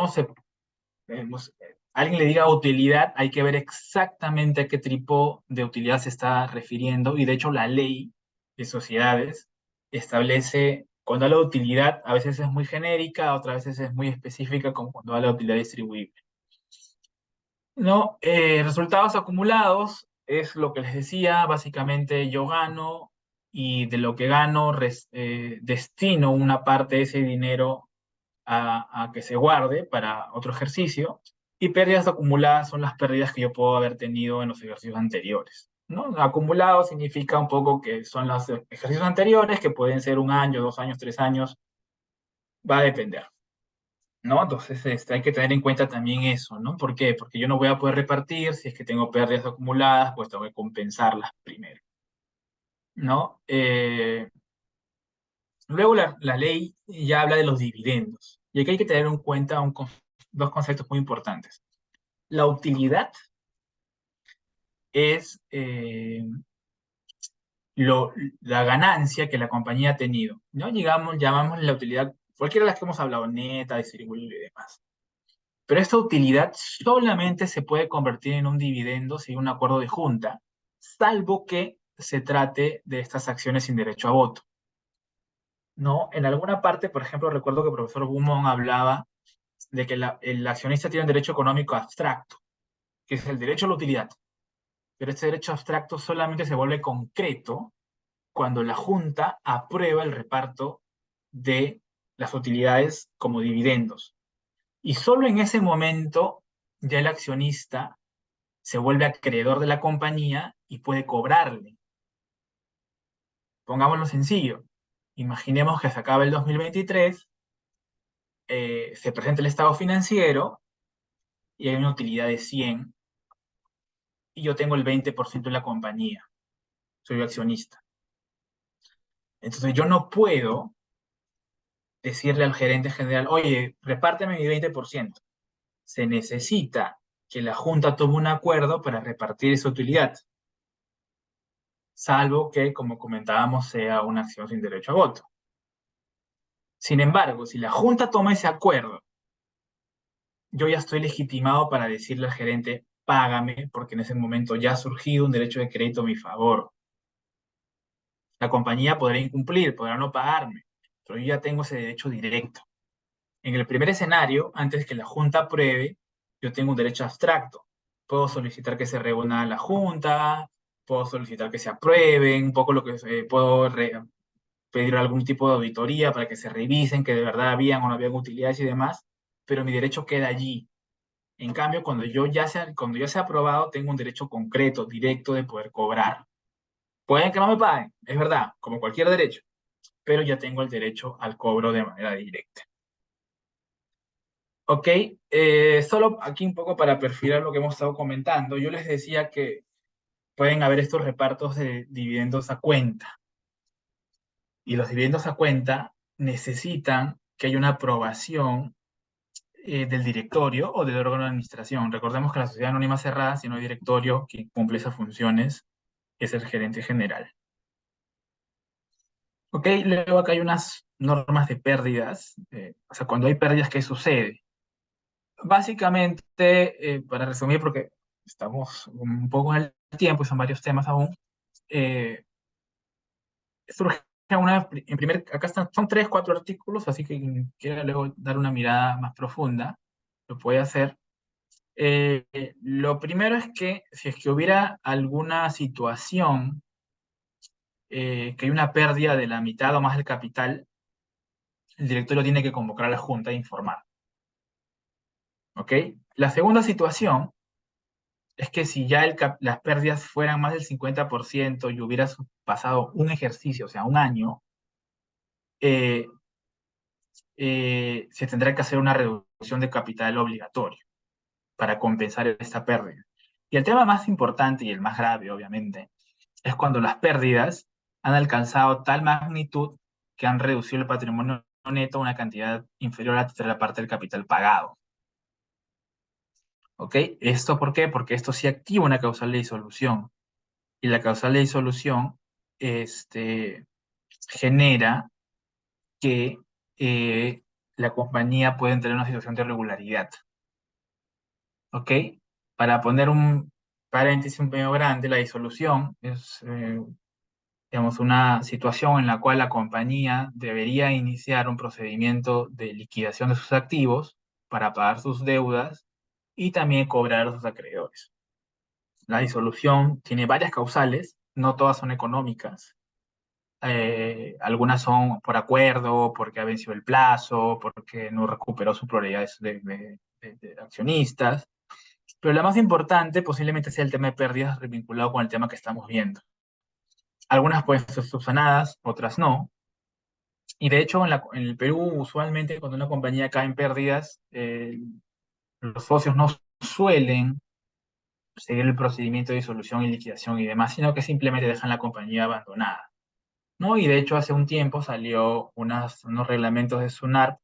alguien le diga utilidad, hay que ver exactamente a qué tipo de utilidad se está refiriendo. Y de hecho, la ley de sociedades establece, cuando habla de utilidad, a veces es muy genérica, otras veces es muy específica, como cuando habla de utilidad distribuible. ¿No? Resultados acumulados es lo que les decía, básicamente yo gano y de lo que gano destino una parte de ese dinero a que se guarde para otro ejercicio, y pérdidas acumuladas son las pérdidas que yo puedo haber tenido en los ejercicios anteriores, ¿no? Acumulado significa un poco que son los ejercicios anteriores, que pueden ser 1 año, 2 años, 3 años, va a depender, ¿no? Entonces hay que tener en cuenta también eso, ¿no? ¿Por qué? Porque yo no voy a poder repartir si es que tengo pérdidas acumuladas, pues tengo que compensarlas primero, ¿no? Luego la ley ya habla de los dividendos. Y aquí hay que tener en cuenta dos conceptos muy importantes. La utilidad es la ganancia que la compañía ha tenido, ¿no? Llamamos la utilidad, cualquiera de las que hemos hablado, neta, distribuible y demás. Pero esta utilidad solamente se puede convertir en un dividendo sin un acuerdo de junta, salvo que se trate de estas acciones sin derecho a voto, ¿no? En alguna parte, por ejemplo, recuerdo que el profesor Bumón hablaba de que el accionista tiene un derecho económico abstracto, que es el derecho a la utilidad. Pero este derecho abstracto solamente se vuelve concreto cuando la Junta aprueba el reparto de las utilidades como dividendos. Y solo en ese momento ya el accionista se vuelve acreedor de la compañía y puede cobrarle. Pongámoslo sencillo. Imaginemos que se acaba el 2023, se presenta el estado financiero y hay una utilidad de 100 y yo tengo el 20% de la compañía. Soy accionista. Entonces yo no puedo decirle al gerente general, oye, repárteme mi 20%. Se necesita que la junta tome un acuerdo para repartir esa utilidad, salvo que, como comentábamos, sea una acción sin derecho a voto. Sin embargo, si la junta toma ese acuerdo, yo ya estoy legitimado para decirle al gerente, págame, porque en ese momento ya ha surgido un derecho de crédito a mi favor. La compañía podrá incumplir, podrá no pagarme, pero yo ya tengo ese derecho directo. En el primer escenario, antes que la Junta apruebe, yo tengo un derecho abstracto. Puedo solicitar que se reúna la Junta, puedo solicitar que se aprueben, un poco lo que puedo pedir algún tipo de auditoría para que se revisen que de verdad habían o no habían utilidades y demás, pero mi derecho queda allí. En cambio, cuando ya sea aprobado, tengo un derecho concreto, directo de poder cobrar. Pueden que no me paguen, es verdad, como cualquier derecho, pero ya tengo el derecho al cobro de manera directa. Ok, solo aquí un poco para perfilar lo que hemos estado comentando, yo les decía que pueden haber estos repartos de dividendos a cuenta, y los dividendos a cuenta necesitan que haya una aprobación del directorio o del órgano de administración. Recordemos que la sociedad anónima cerrada, si no hay directorio que cumple esas funciones, es el gerente general. Ok, luego acá hay unas normas de pérdidas, o sea, cuando hay pérdidas, ¿qué sucede? Básicamente, para resumir, porque estamos un poco en el tiempo y son varios temas aún, eh, surge acá están, son tres, cuatro artículos, así que quien quiera luego dar una mirada más profunda, lo puede hacer. Lo primero es que si es que hubiera alguna situación que hay una pérdida de la mitad o más del capital, el directorio tiene que convocar a la junta e informar. ¿Ok? La segunda situación es que si ya las pérdidas fueran más del 50% y hubiera pasado un ejercicio, o sea, un año, eh, se tendrá que hacer una reducción de capital obligatorio para compensar esta pérdida. Y el tema más importante y el más grave, obviamente, es cuando las pérdidas han alcanzado tal magnitud que han reducido el patrimonio neto a una cantidad inferior a la tercera parte del capital pagado. ¿Ok? ¿Esto por qué? Porque esto sí activa una causal de disolución. Y la causal de disolución genera que la compañía puede entrar en una situación de irregularidad. ¿Ok? Para poner un paréntesis un poco grande, la disolución es, digamos, una situación en la cual la compañía debería iniciar un procedimiento de liquidación de sus activos para pagar sus deudas y también cobrar a sus acreedores. La disolución tiene varias causales, no todas son económicas. Algunas son por acuerdo, porque ha vencido el plazo, porque no recuperó sus prioridades de accionistas. Pero la más importante posiblemente sea el tema de pérdidas vinculado con el tema que estamos viendo. Algunas pueden ser subsanadas, otras no. Y de hecho, en el Perú, usualmente cuando una compañía cae en pérdidas, los socios no suelen seguir el procedimiento de disolución y liquidación y demás, sino que simplemente dejan la compañía abandonada, ¿no? Y de hecho, hace un tiempo salió unos reglamentos de SUNAT,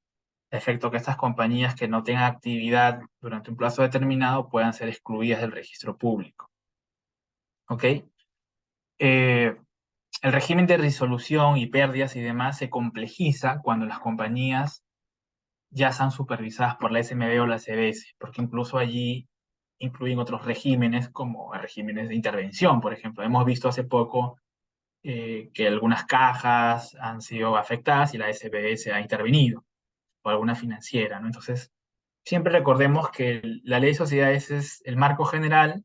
a efecto que estas compañías que no tengan actividad durante un plazo determinado puedan ser excluidas del registro público. ¿Ok? Eh, el régimen de resolución y pérdidas y demás se complejiza cuando las compañías ya están supervisadas por la SMB o la CBS, porque incluso allí incluyen otros regímenes como regímenes de intervención, por ejemplo. Hemos visto hace poco que algunas cajas han sido afectadas y la SBS ha intervenido, o alguna financiera, ¿no? Entonces, siempre recordemos que la ley de sociedades es el marco general,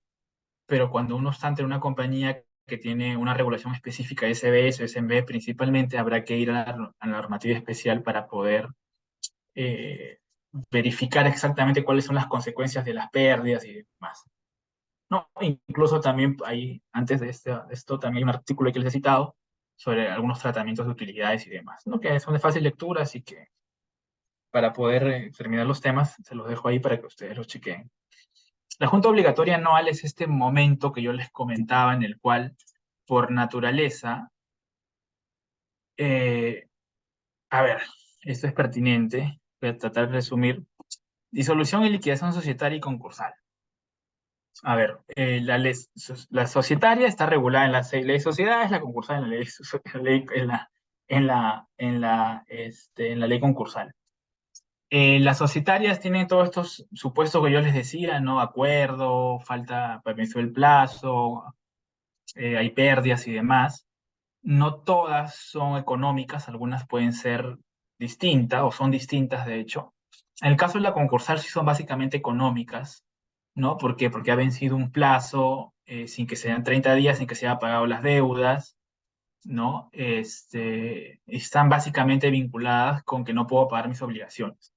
pero cuando uno está ante una compañía que tiene una regulación específica de SBS o SMB, principalmente habrá que ir a la normativa especial para poder verificar exactamente cuáles son las consecuencias de las pérdidas y demás. No, incluso también hay, antes de esto, también hay un artículo que les he citado sobre algunos tratamientos de utilidades y demás, ¿no? Que son de fácil lectura, así que para poder terminar los temas, se los dejo ahí para que ustedes los chequeen. La junta obligatoria anual es este momento que yo les comentaba en el cual, por naturaleza, eh, a ver, esto es pertinente, voy a tratar de resumir. Disolución y liquidación societaria y concursal. A ver, la societaria está regulada en la ley de sociedades, la concursal en la ley, en la ley concursal. Las societarias tienen todos estos supuestos que yo les decía, ¿no? Acuerdo, falta permiso del plazo, hay pérdidas y demás. No todas son económicas, algunas pueden ser distintas o son distintas, de hecho. En el caso de la concursal sí son básicamente económicas, ¿no? ¿Por qué? Porque ha vencido un plazo sin que sean 30 días, sin que se hayan pagado las deudas, ¿no? Están básicamente vinculadas con que no puedo pagar mis obligaciones.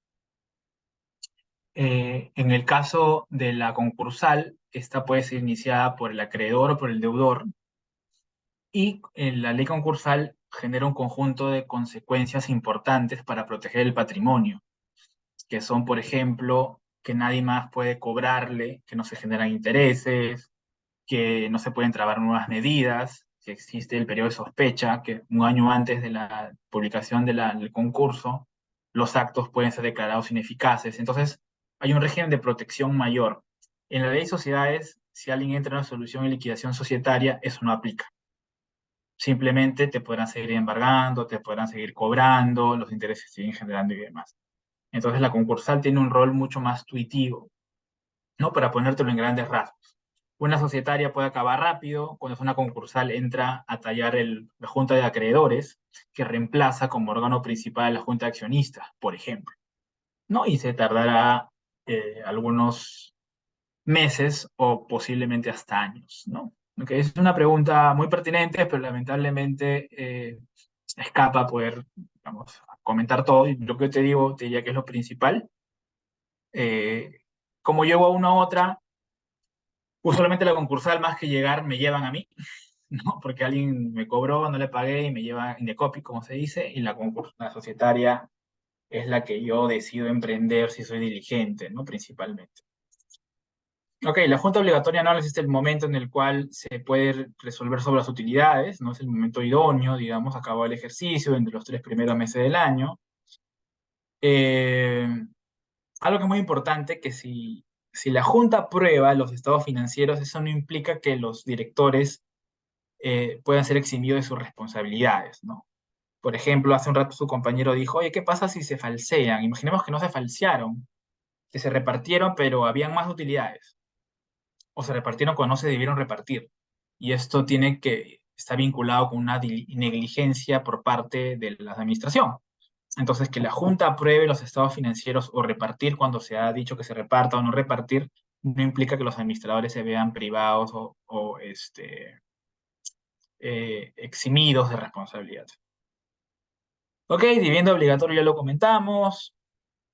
En el caso de la concursal, esta puede ser iniciada por el acreedor o por el deudor, y la ley concursal genera un conjunto de consecuencias importantes para proteger el patrimonio, que son, por ejemplo, que nadie más puede cobrarle, que no se generan intereses, que no se pueden trabar nuevas medidas, si existe el periodo de sospecha, que un año antes de la publicación del concurso, los actos pueden ser declarados ineficaces. Entonces, hay un régimen de protección mayor. En la ley de sociedades, si alguien entra en una solución de liquidación societaria, eso no aplica. Simplemente te podrán seguir embargando, te podrán seguir cobrando, los intereses siguen generando y demás. Entonces, la concursal tiene un rol mucho más tuitivo, ¿no? Para ponértelo en grandes rasgos. Una societaria puede acabar rápido, cuando es una concursal entra a tallar la junta de acreedores, que reemplaza como órgano principal la junta de accionistas, por ejemplo, ¿no? Y se tardará algunos meses o posiblemente hasta años, ¿no? Okay, es una pregunta muy pertinente, pero lamentablemente escapa poder, vamos, comentar todo. Y lo que te digo, te diría que es lo principal. Eh, como llego a una u otra, usualmente la concursal, más que llegar, me llevan a mí, ¿no? Porque alguien me cobró, no le pagué y me lleva in the copy, como se dice, y la societaria es la que yo decido emprender si soy diligente, ¿no? Principalmente. Ok, la junta obligatoria no es el momento en el cual se puede resolver sobre las utilidades, no es el momento idóneo, digamos, acabó el ejercicio entre los 3 primeros meses del año. Eh, Algo que es muy importante, que si la junta aprueba los estados financieros, eso no implica que los directores puedan ser eximidos de sus responsabilidades, ¿no? Por ejemplo, hace un rato su compañero dijo, oye, ¿qué pasa si se falsean? Imaginemos que no se falsearon, que se repartieron, pero habían más utilidades, o se repartieron cuando no se debieron repartir. Y esto está vinculado con una negligencia por parte de la administración. Entonces, que la Junta apruebe los estados financieros o repartir cuando se ha dicho que se reparta o no repartir, no implica que los administradores se vean privados eximidos de responsabilidad. Ok, dividendo obligatorio ya lo comentamos.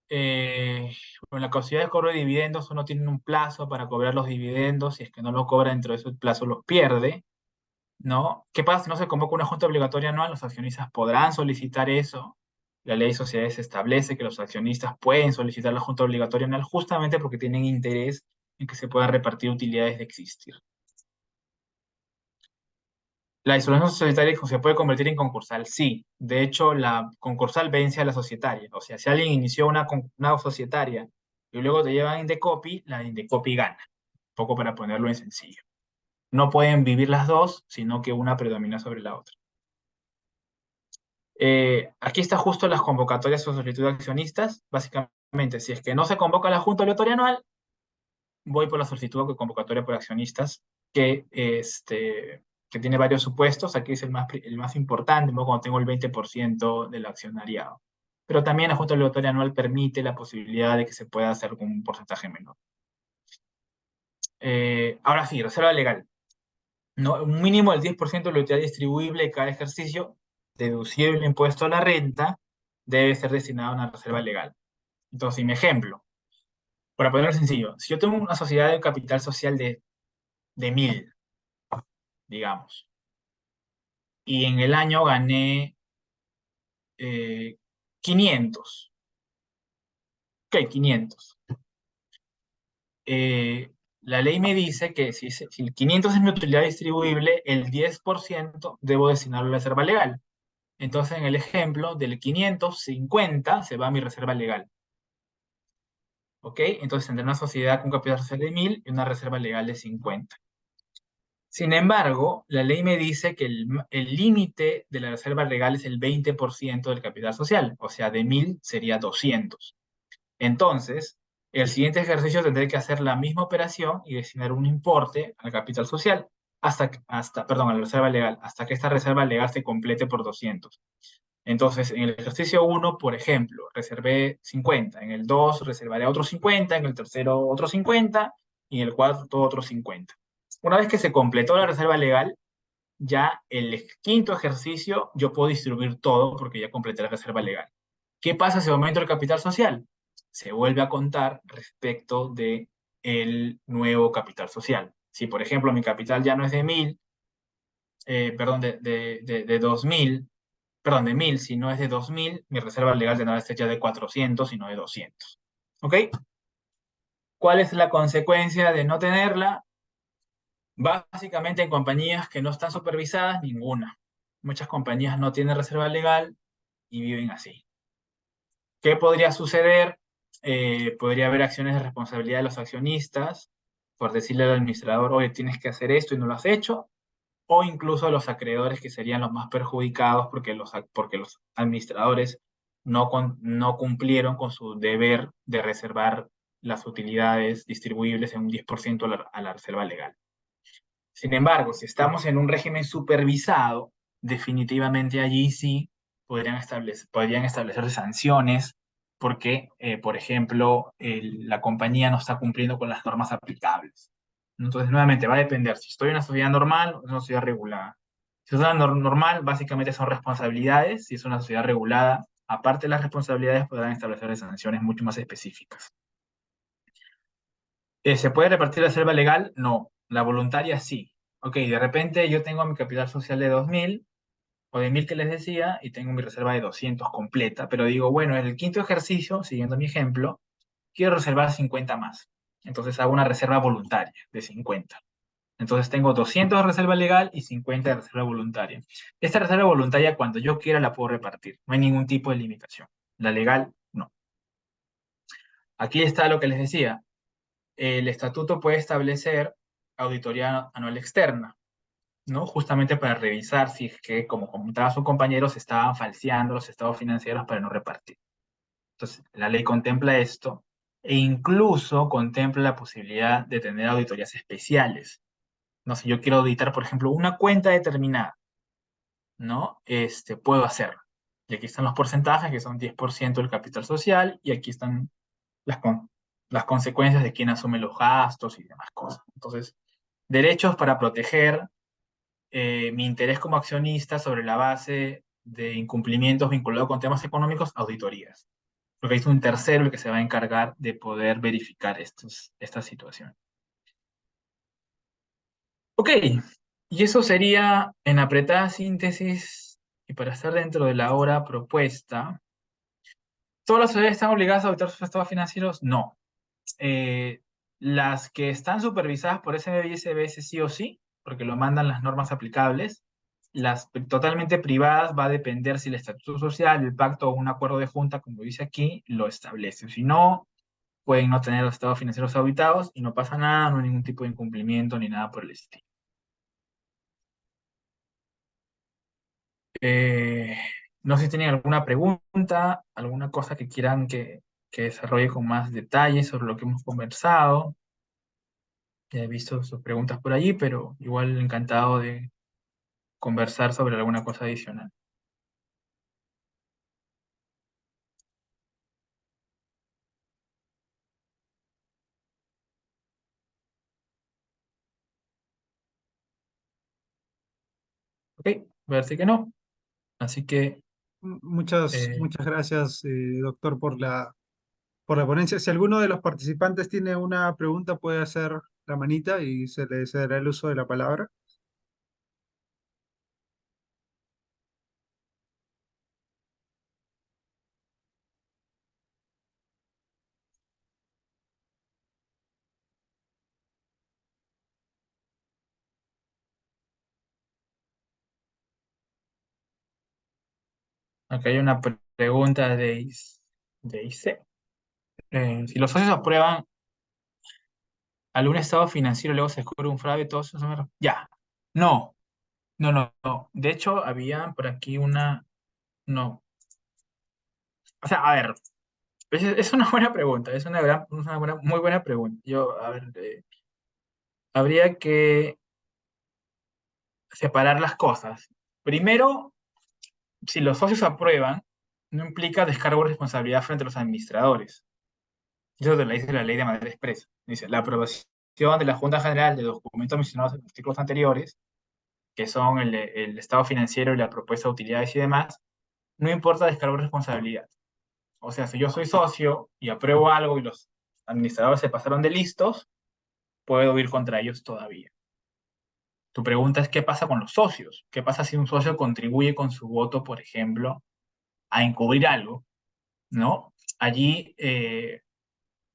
Bueno, la capacidad de cobro de dividendos, uno tiene un plazo para cobrar los dividendos, si es que no lo cobra dentro de ese plazo los pierde, ¿no? ¿Qué pasa si no se convoca una junta obligatoria anual? Los accionistas podrán solicitar eso. La ley de sociedades establece que los accionistas pueden solicitar la junta obligatoria anual justamente porque tienen interés en que se puedan repartir utilidades de existir. ¿La disolución societaria se puede convertir en concursal? Sí. De hecho, la concursal vence a la societaria. O sea, si alguien inició una societaria y luego te llevan Indecopi, la Indecopi gana. Un poco para ponerlo en sencillo. No pueden vivir las dos, sino que una predomina sobre la otra. Aquí está justo las convocatorias o solicitud de accionistas. Básicamente, si es que no se convoca la junta obligatoria anual, voy por la solicitud de convocatoria por accionistas, que tiene varios supuestos. Aquí es el más importante, ¿no? Cuando tengo el 20% del accionariado. Pero también la junta obligatoria anual permite la posibilidad de que se pueda hacer con un porcentaje menor. Ahora sí, reserva legal. ¿No? Un mínimo del 10% de la utilidad distribuible de cada ejercicio, deducible el impuesto a la renta, debe ser destinado a una reserva legal. Entonces, mi ejemplo, para ponerlo sencillo, si yo tengo una sociedad de capital social de 1000, digamos, y en el año gané 500, ok, 500. eh, la ley me dice que si el 500 es mi utilidad distribuible, el 10% debo destinarlo a la reserva legal. Entonces, en el ejemplo, del 550 se va a mi reserva legal. ¿Ok? Entonces, tendré una sociedad con capital social de 1000 y una reserva legal de 50. Sin embargo, la ley me dice que el límite de la reserva legal es el 20% del capital social, o sea, de 1000 sería 200. Entonces, el siguiente ejercicio tendré que hacer la misma operación y destinar un importe al capital social, perdón, a la reserva legal, hasta que esta reserva legal se complete por 200. Entonces, en el ejercicio uno, por ejemplo, reservé 50, en el 2 reservaré otros 50, en el tercero otros 50 y en el cuarto otros 50. Una vez que se completó la reserva legal, ya el quinto ejercicio yo puedo distribuir todo porque ya completé la reserva legal. ¿Qué pasa si aumento el capital social? Se vuelve a contar respecto de el nuevo capital social. Si, por ejemplo, mi capital ya no es de 1000, perdón, de 2000, perdón, de 1000, si no es de 2000, mi reserva legal tendrá que ser ya de 400 y no de 200. ¿Ok? ¿Cuál es la consecuencia de no tenerla? Básicamente en compañías que no están supervisadas, ninguna. Muchas compañías no tienen reserva legal y viven así. ¿Qué podría suceder? Podría haber acciones de responsabilidad de los accionistas por decirle al administrador, oye, tienes que hacer esto y no lo has hecho, o incluso los acreedores que serían los más perjudicados porque los administradores no cumplieron con su deber de reservar las utilidades distribuibles en un 10% a la reserva legal. Sin embargo, si estamos en un régimen supervisado, definitivamente allí sí podrían establecerse sanciones porque, por ejemplo, la compañía no está cumpliendo con las normas aplicables. Entonces, nuevamente, va a depender si estoy en una sociedad normal o en una sociedad regulada. Si es una normal, básicamente son responsabilidades. Si es una sociedad regulada, aparte de las responsabilidades, podrán establecer sanciones mucho más específicas. ¿Se puede repartir la reserva legal? No. La voluntaria sí. Ok, de repente yo tengo mi capital social de 2000 o de 1000 que les decía y tengo mi reserva de 200 completa, pero digo, bueno, en el quinto ejercicio, siguiendo mi ejemplo, quiero reservar 50 más. Entonces hago una reserva voluntaria de 50. Entonces tengo 200 de reserva legal y 50 de reserva voluntaria. Esta reserva voluntaria, cuando yo quiera, la puedo repartir. No hay ningún tipo de limitación. La legal, no. Aquí está lo que les decía. El estatuto puede establecer auditoría anual externa, ¿no? Justamente para revisar si es que, como comentaba su compañero, se estaban falseando los estados financieros para no repartir. Entonces, la ley contempla esto e incluso contempla la posibilidad de tener auditorías especiales. No sé, yo quiero auditar, por ejemplo, una cuenta determinada, ¿no? Puedo hacerlo. Y aquí están los porcentajes, que son 10% del capital social, y aquí están las, las consecuencias de quién asume los gastos y demás cosas. Entonces, derechos para proteger mi interés como accionista sobre la base de incumplimientos vinculados con temas económicos, auditorías. Porque es un tercero el que se va a encargar de poder verificar esta situación. Ok, y eso sería en apretada síntesis, y para estar dentro de la hora propuesta, ¿todas las sociedades están obligadas a auditar sus estados financieros? No. Eh, las que están supervisadas por SMB y SBS sí o sí, porque lo mandan las normas aplicables. Las totalmente privadas va a depender si el estatuto social, el pacto o un acuerdo de junta, como dice aquí, lo establece. Si no, pueden no tener los estados financieros auditados y no pasa nada, no hay ningún tipo de incumplimiento ni nada por el estilo. Eh, no sé si tienen alguna pregunta, alguna cosa que quieran que desarrolle con más detalle sobre lo que hemos conversado. Ya he visto sus preguntas por allí, pero igual encantado de conversar sobre alguna cosa adicional. Ok, parece que no. Así que, Muchas, eh, muchas gracias, doctor, por la ponencia. Si alguno de los participantes tiene una pregunta, puede hacer la manita y se le dará el uso de la palabra. Acá hay una pregunta de IC. Si los socios aprueban algún estado financiero, luego se descubre un fraude, todos esos son... Ya. No, no. De hecho, había por aquí una... No. O sea, a ver, es una buena pregunta, es muy buena pregunta. Yo, a ver, habría que separar las cosas. Primero, si los socios aprueban, no implica descargo de responsabilidad frente a los administradores. Eso te lo dice la ley de manera expresa. Dice, la aprobación de la Junta General de documentos mencionados en los artículos anteriores, que son el estado financiero y la propuesta de utilidades y demás, no importa descargo de responsabilidad. O sea, si yo soy socio y apruebo algo y los administradores se pasaron de listos, puedo ir contra ellos todavía. Tu pregunta es, ¿qué pasa con los socios? ¿Qué pasa si un socio contribuye con su voto, por ejemplo, a encubrir algo? ¿No? Allí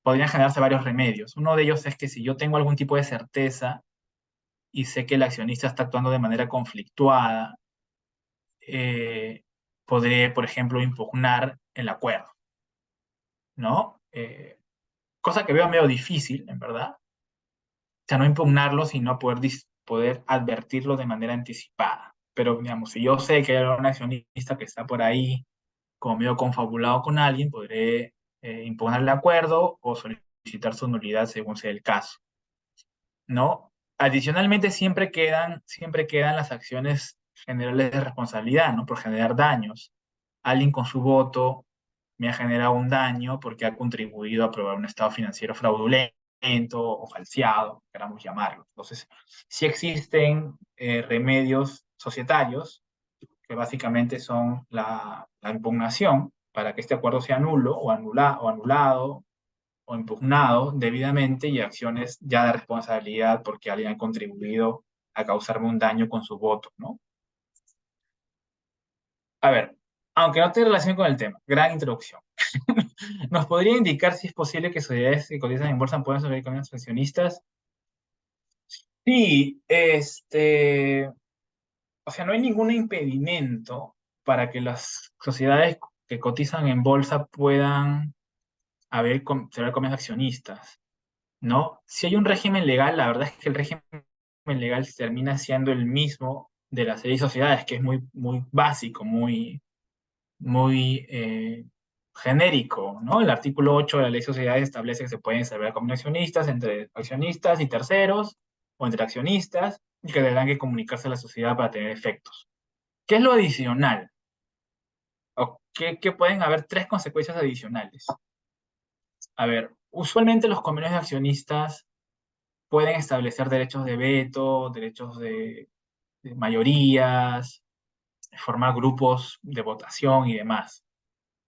podrían generarse varios remedios. Uno de ellos es que si yo tengo algún tipo de certeza y sé que el accionista está actuando de manera conflictuada, eh, podré, por ejemplo, impugnar el acuerdo, ¿no? Cosa que veo medio difícil, en verdad. O sea, no impugnarlo, sino poder advertirlo de manera anticipada. Pero, digamos, si yo sé que hay algún accionista que está por ahí como medio confabulado con alguien, podré impugnar el acuerdo o solicitar su nulidad según sea el caso, ¿no? Adicionalmente, siempre quedan las acciones generales de responsabilidad, ¿no? Por generar daños. Alguien con su voto me ha generado un daño porque ha contribuido a aprobar un estado financiero fraudulento o falseado, queramos llamarlo. Entonces, sí existen remedios societarios, que básicamente son la impugnación para que este acuerdo sea nulo o anulado o impugnado debidamente, y acciones ya de responsabilidad porque alguien ha contribuido a causarme un daño con su voto, ¿no? A ver, aunque no tenga relación con el tema, gran introducción. ¿Nos podría indicar si es posible que sociedades que cotizan en bolsa puedan sobrevivir con los accionistas? Sí, o sea, no hay ningún impedimento para que las sociedades que cotizan en bolsa puedan ser como accionistas, ¿no? Si hay un régimen legal, la verdad es que el régimen legal termina siendo el mismo de las seis sociedades, que es muy básico, muy genérico, ¿no? El artículo 8 de la ley de sociedades establece que se pueden celebrar como accionistas entre accionistas y terceros, o entre accionistas, y que tendrán que comunicarse a la sociedad para tener efectos. ¿Qué es lo adicional? ¿O qué pueden haber tres consecuencias adicionales? A ver, usualmente los convenios de accionistas pueden establecer derechos de veto, derechos de mayorías, formar grupos de votación y demás.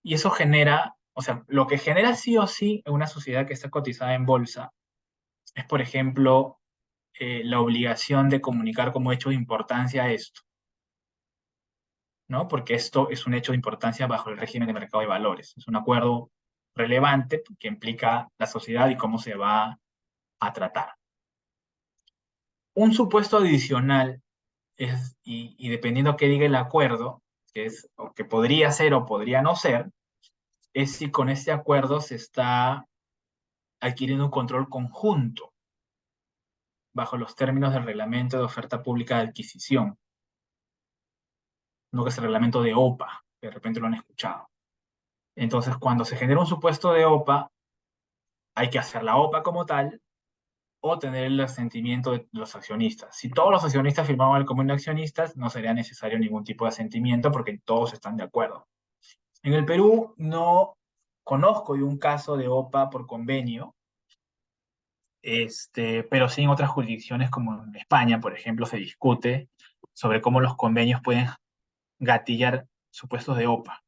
Y eso genera, o sea, lo que genera sí o sí en una sociedad que está cotizada en bolsa es, por ejemplo, la obligación de comunicar como hecho de importancia esto, ¿no? Porque esto es un hecho de importancia bajo el régimen de mercado de valores. Es un acuerdo relevante que implica la sociedad y cómo se va a tratar. Un supuesto adicional y dependiendo qué diga el acuerdo, que es o que podría ser o podría no ser, es si con este acuerdo se está adquiriendo un control conjunto bajo los términos del reglamento de oferta pública de adquisición, no que es el reglamento de OPA, que de repente lo han escuchado. Entonces, cuando se genera un supuesto de OPA, hay que hacer la OPA como tal o tener el asentimiento de los accionistas. Si todos los accionistas firmaban el común de accionistas, no sería necesario ningún tipo de asentimiento porque todos están de acuerdo. En el Perú no conozco de un caso de OPA por convenio, pero sí en otras jurisdicciones como en España, por ejemplo, se discute sobre cómo los convenios pueden gatillar supuestos de OPA.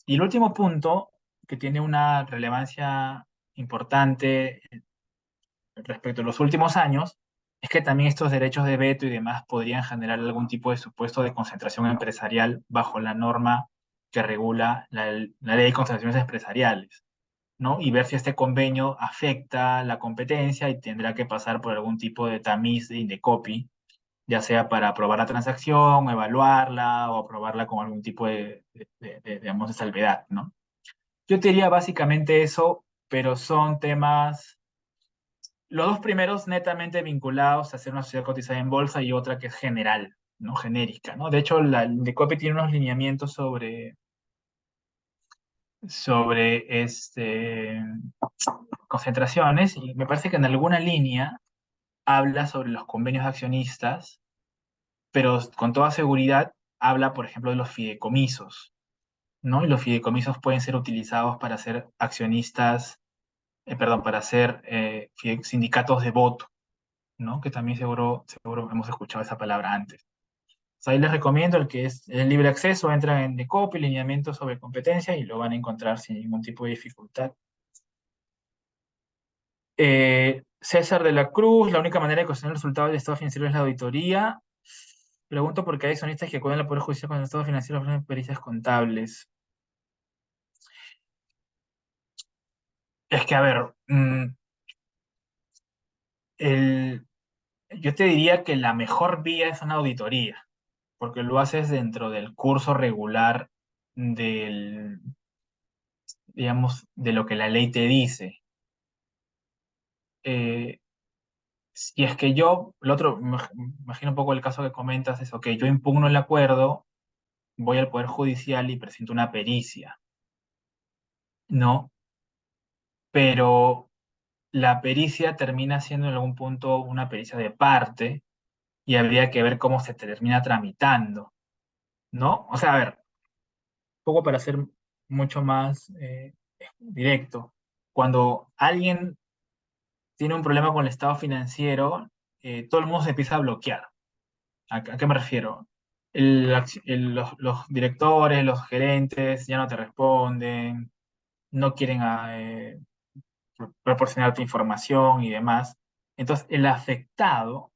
Y el último punto, que tiene una relevancia importante respecto a los últimos años es que también estos derechos de veto y demás podrían generar algún tipo de supuesto de concentración empresarial bajo la norma que regula la ley de concentraciones empresariales, ¿no? Y ver si este convenio afecta la competencia y tendrá que pasar por algún tipo de tamiz de Indecopi, ya sea para aprobar la transacción, evaluarla o aprobarla con algún tipo digamos, de salvedad, ¿no? Yo te diría básicamente eso, pero son temas, los dos primeros netamente vinculados a ser una sociedad cotizada en bolsa y otra que es general, ¿no? Genérica, ¿no? De hecho, la Indecopi tiene unos lineamientos sobre concentraciones y me parece que en alguna línea habla sobre los convenios de accionistas, pero con toda seguridad habla, por ejemplo, de los fideicomisos, ¿no? Y los fideicomisos pueden ser utilizados para ser accionistas, perdón, para ser sindicatos de voto, ¿no? Que también seguro hemos escuchado esa palabra antes. O sea, ahí les recomiendo el que es el libre acceso, entran en Decopi, lineamientos sobre competencia y lo van a encontrar sin ningún tipo de dificultad. César de la Cruz, la única manera de cuestionar el resultado del estado financiero es la auditoría. Pregunto por qué hay accionistas que acuden al Poder Judicial con el estado financiero de pericias contables. Es que, a ver, el, yo te diría que la mejor vía es una auditoría, porque lo haces dentro del curso regular del, digamos, de lo que la ley te dice. Eh, si es que yo, el otro, imagino un poco el caso que comentas, es, ok, yo impugno el acuerdo, voy al Poder Judicial y presento una pericia, ¿no? Pero la pericia termina siendo en algún punto una pericia de parte y habría que ver cómo se termina tramitando, ¿no? O sea, a ver, un poco para ser mucho más directo, cuando alguien tiene un problema con el estado financiero, todo el mundo se empieza a bloquear. ¿A qué me refiero? Los directores, los gerentes ya no te responden, no quieren proporcionarte información y demás. Entonces, el afectado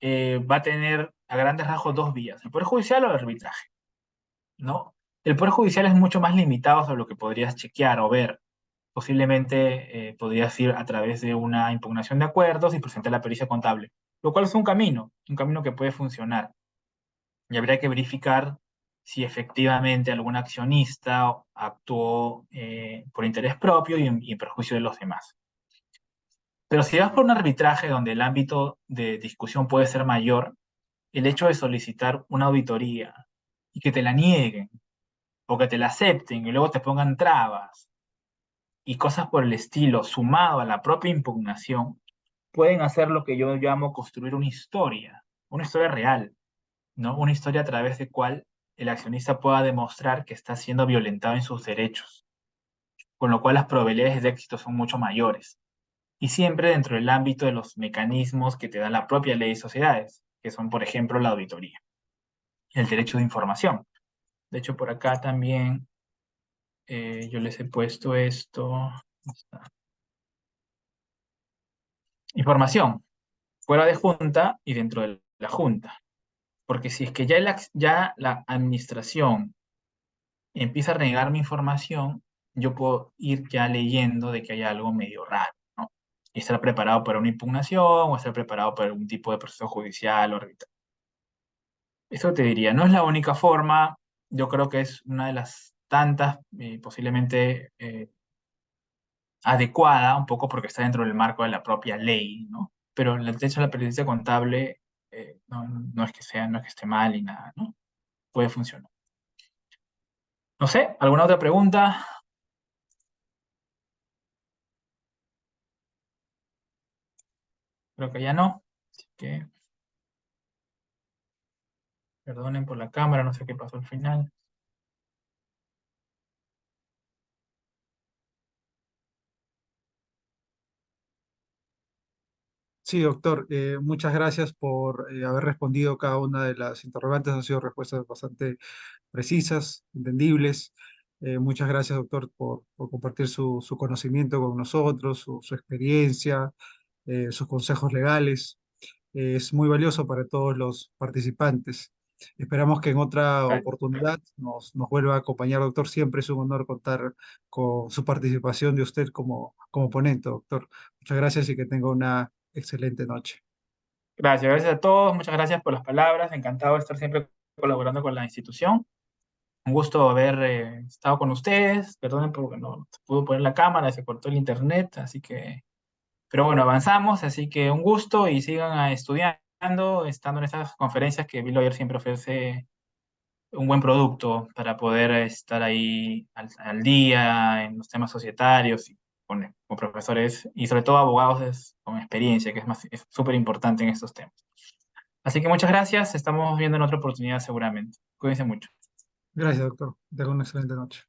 va a tener a grandes rasgos dos vías, el Poder Judicial o el arbitraje, ¿no? El Poder Judicial es mucho más limitado sobre lo que podrías chequear o ver. Posiblemente podrías ir a través de una impugnación de acuerdos y presentar la pericia contable, lo cual es un camino que puede funcionar. Y habría que verificar si efectivamente algún accionista actuó por interés propio y en perjuicio de los demás. Pero si vas por un arbitraje donde el ámbito de discusión puede ser mayor, el hecho de solicitar una auditoría y que te la nieguen o que te la acepten y luego te pongan trabas y cosas por el estilo, sumado a la propia impugnación, pueden hacer lo que yo llamo construir una historia real, ¿no? Una historia a través de cual el accionista pueda demostrar que está siendo violentado en sus derechos, con lo cual las probabilidades de éxito son mucho mayores. Y siempre dentro del ámbito de los mecanismos que te da la propia ley de sociedades, que son, por ejemplo, la auditoría, el derecho de información. De hecho, por acá también yo les he puesto esto. Información, fuera de junta y dentro de la junta. Porque si es que ya la administración empieza a renegar mi información, yo puedo ir ya leyendo de que hay algo medio raro, ¿no? Y estar preparado para una impugnación o estar preparado para algún tipo de proceso judicial o arbitral. Eso te diría, no es la única forma, yo creo que es una de las tantas, posiblemente adecuada, un poco porque está dentro del marco de la propia ley, ¿no? Pero el derecho a la pericia contable no es que sea, no es que esté mal y nada, ¿no? Puede funcionar. No sé, ¿alguna otra pregunta? Creo que ya no. Así que perdonen por la cámara, no sé qué pasó al final. Sí, doctor, muchas gracias por haber respondido cada una de las interrogantes. Han sido respuestas bastante precisas, entendibles. Muchas gracias, doctor, por compartir su conocimiento con nosotros, su experiencia, sus consejos legales. Es muy valioso para todos los participantes. Esperamos que en otra oportunidad nos vuelva a acompañar, doctor. Siempre es un honor contar con su participación de usted como ponente, doctor. Muchas gracias y que tenga una excelente noche. Gracias, gracias a todos, muchas gracias por las palabras, encantado de estar siempre colaborando con la institución. Un gusto haber estado con ustedes, perdonen porque no se pudo poner la cámara, se cortó el internet, así que, pero bueno, avanzamos, así que un gusto y sigan estudiando, estando en estas conferencias que Bill Lawyer siempre ofrece un buen producto para poder estar ahí al día en los temas societarios y con profesores y sobre todo abogados con experiencia, que es súper importante en estos temas. Así que muchas gracias, estamos viendo en otra oportunidad seguramente. Cuídense mucho. Gracias, doctor. Tenga una excelente noche.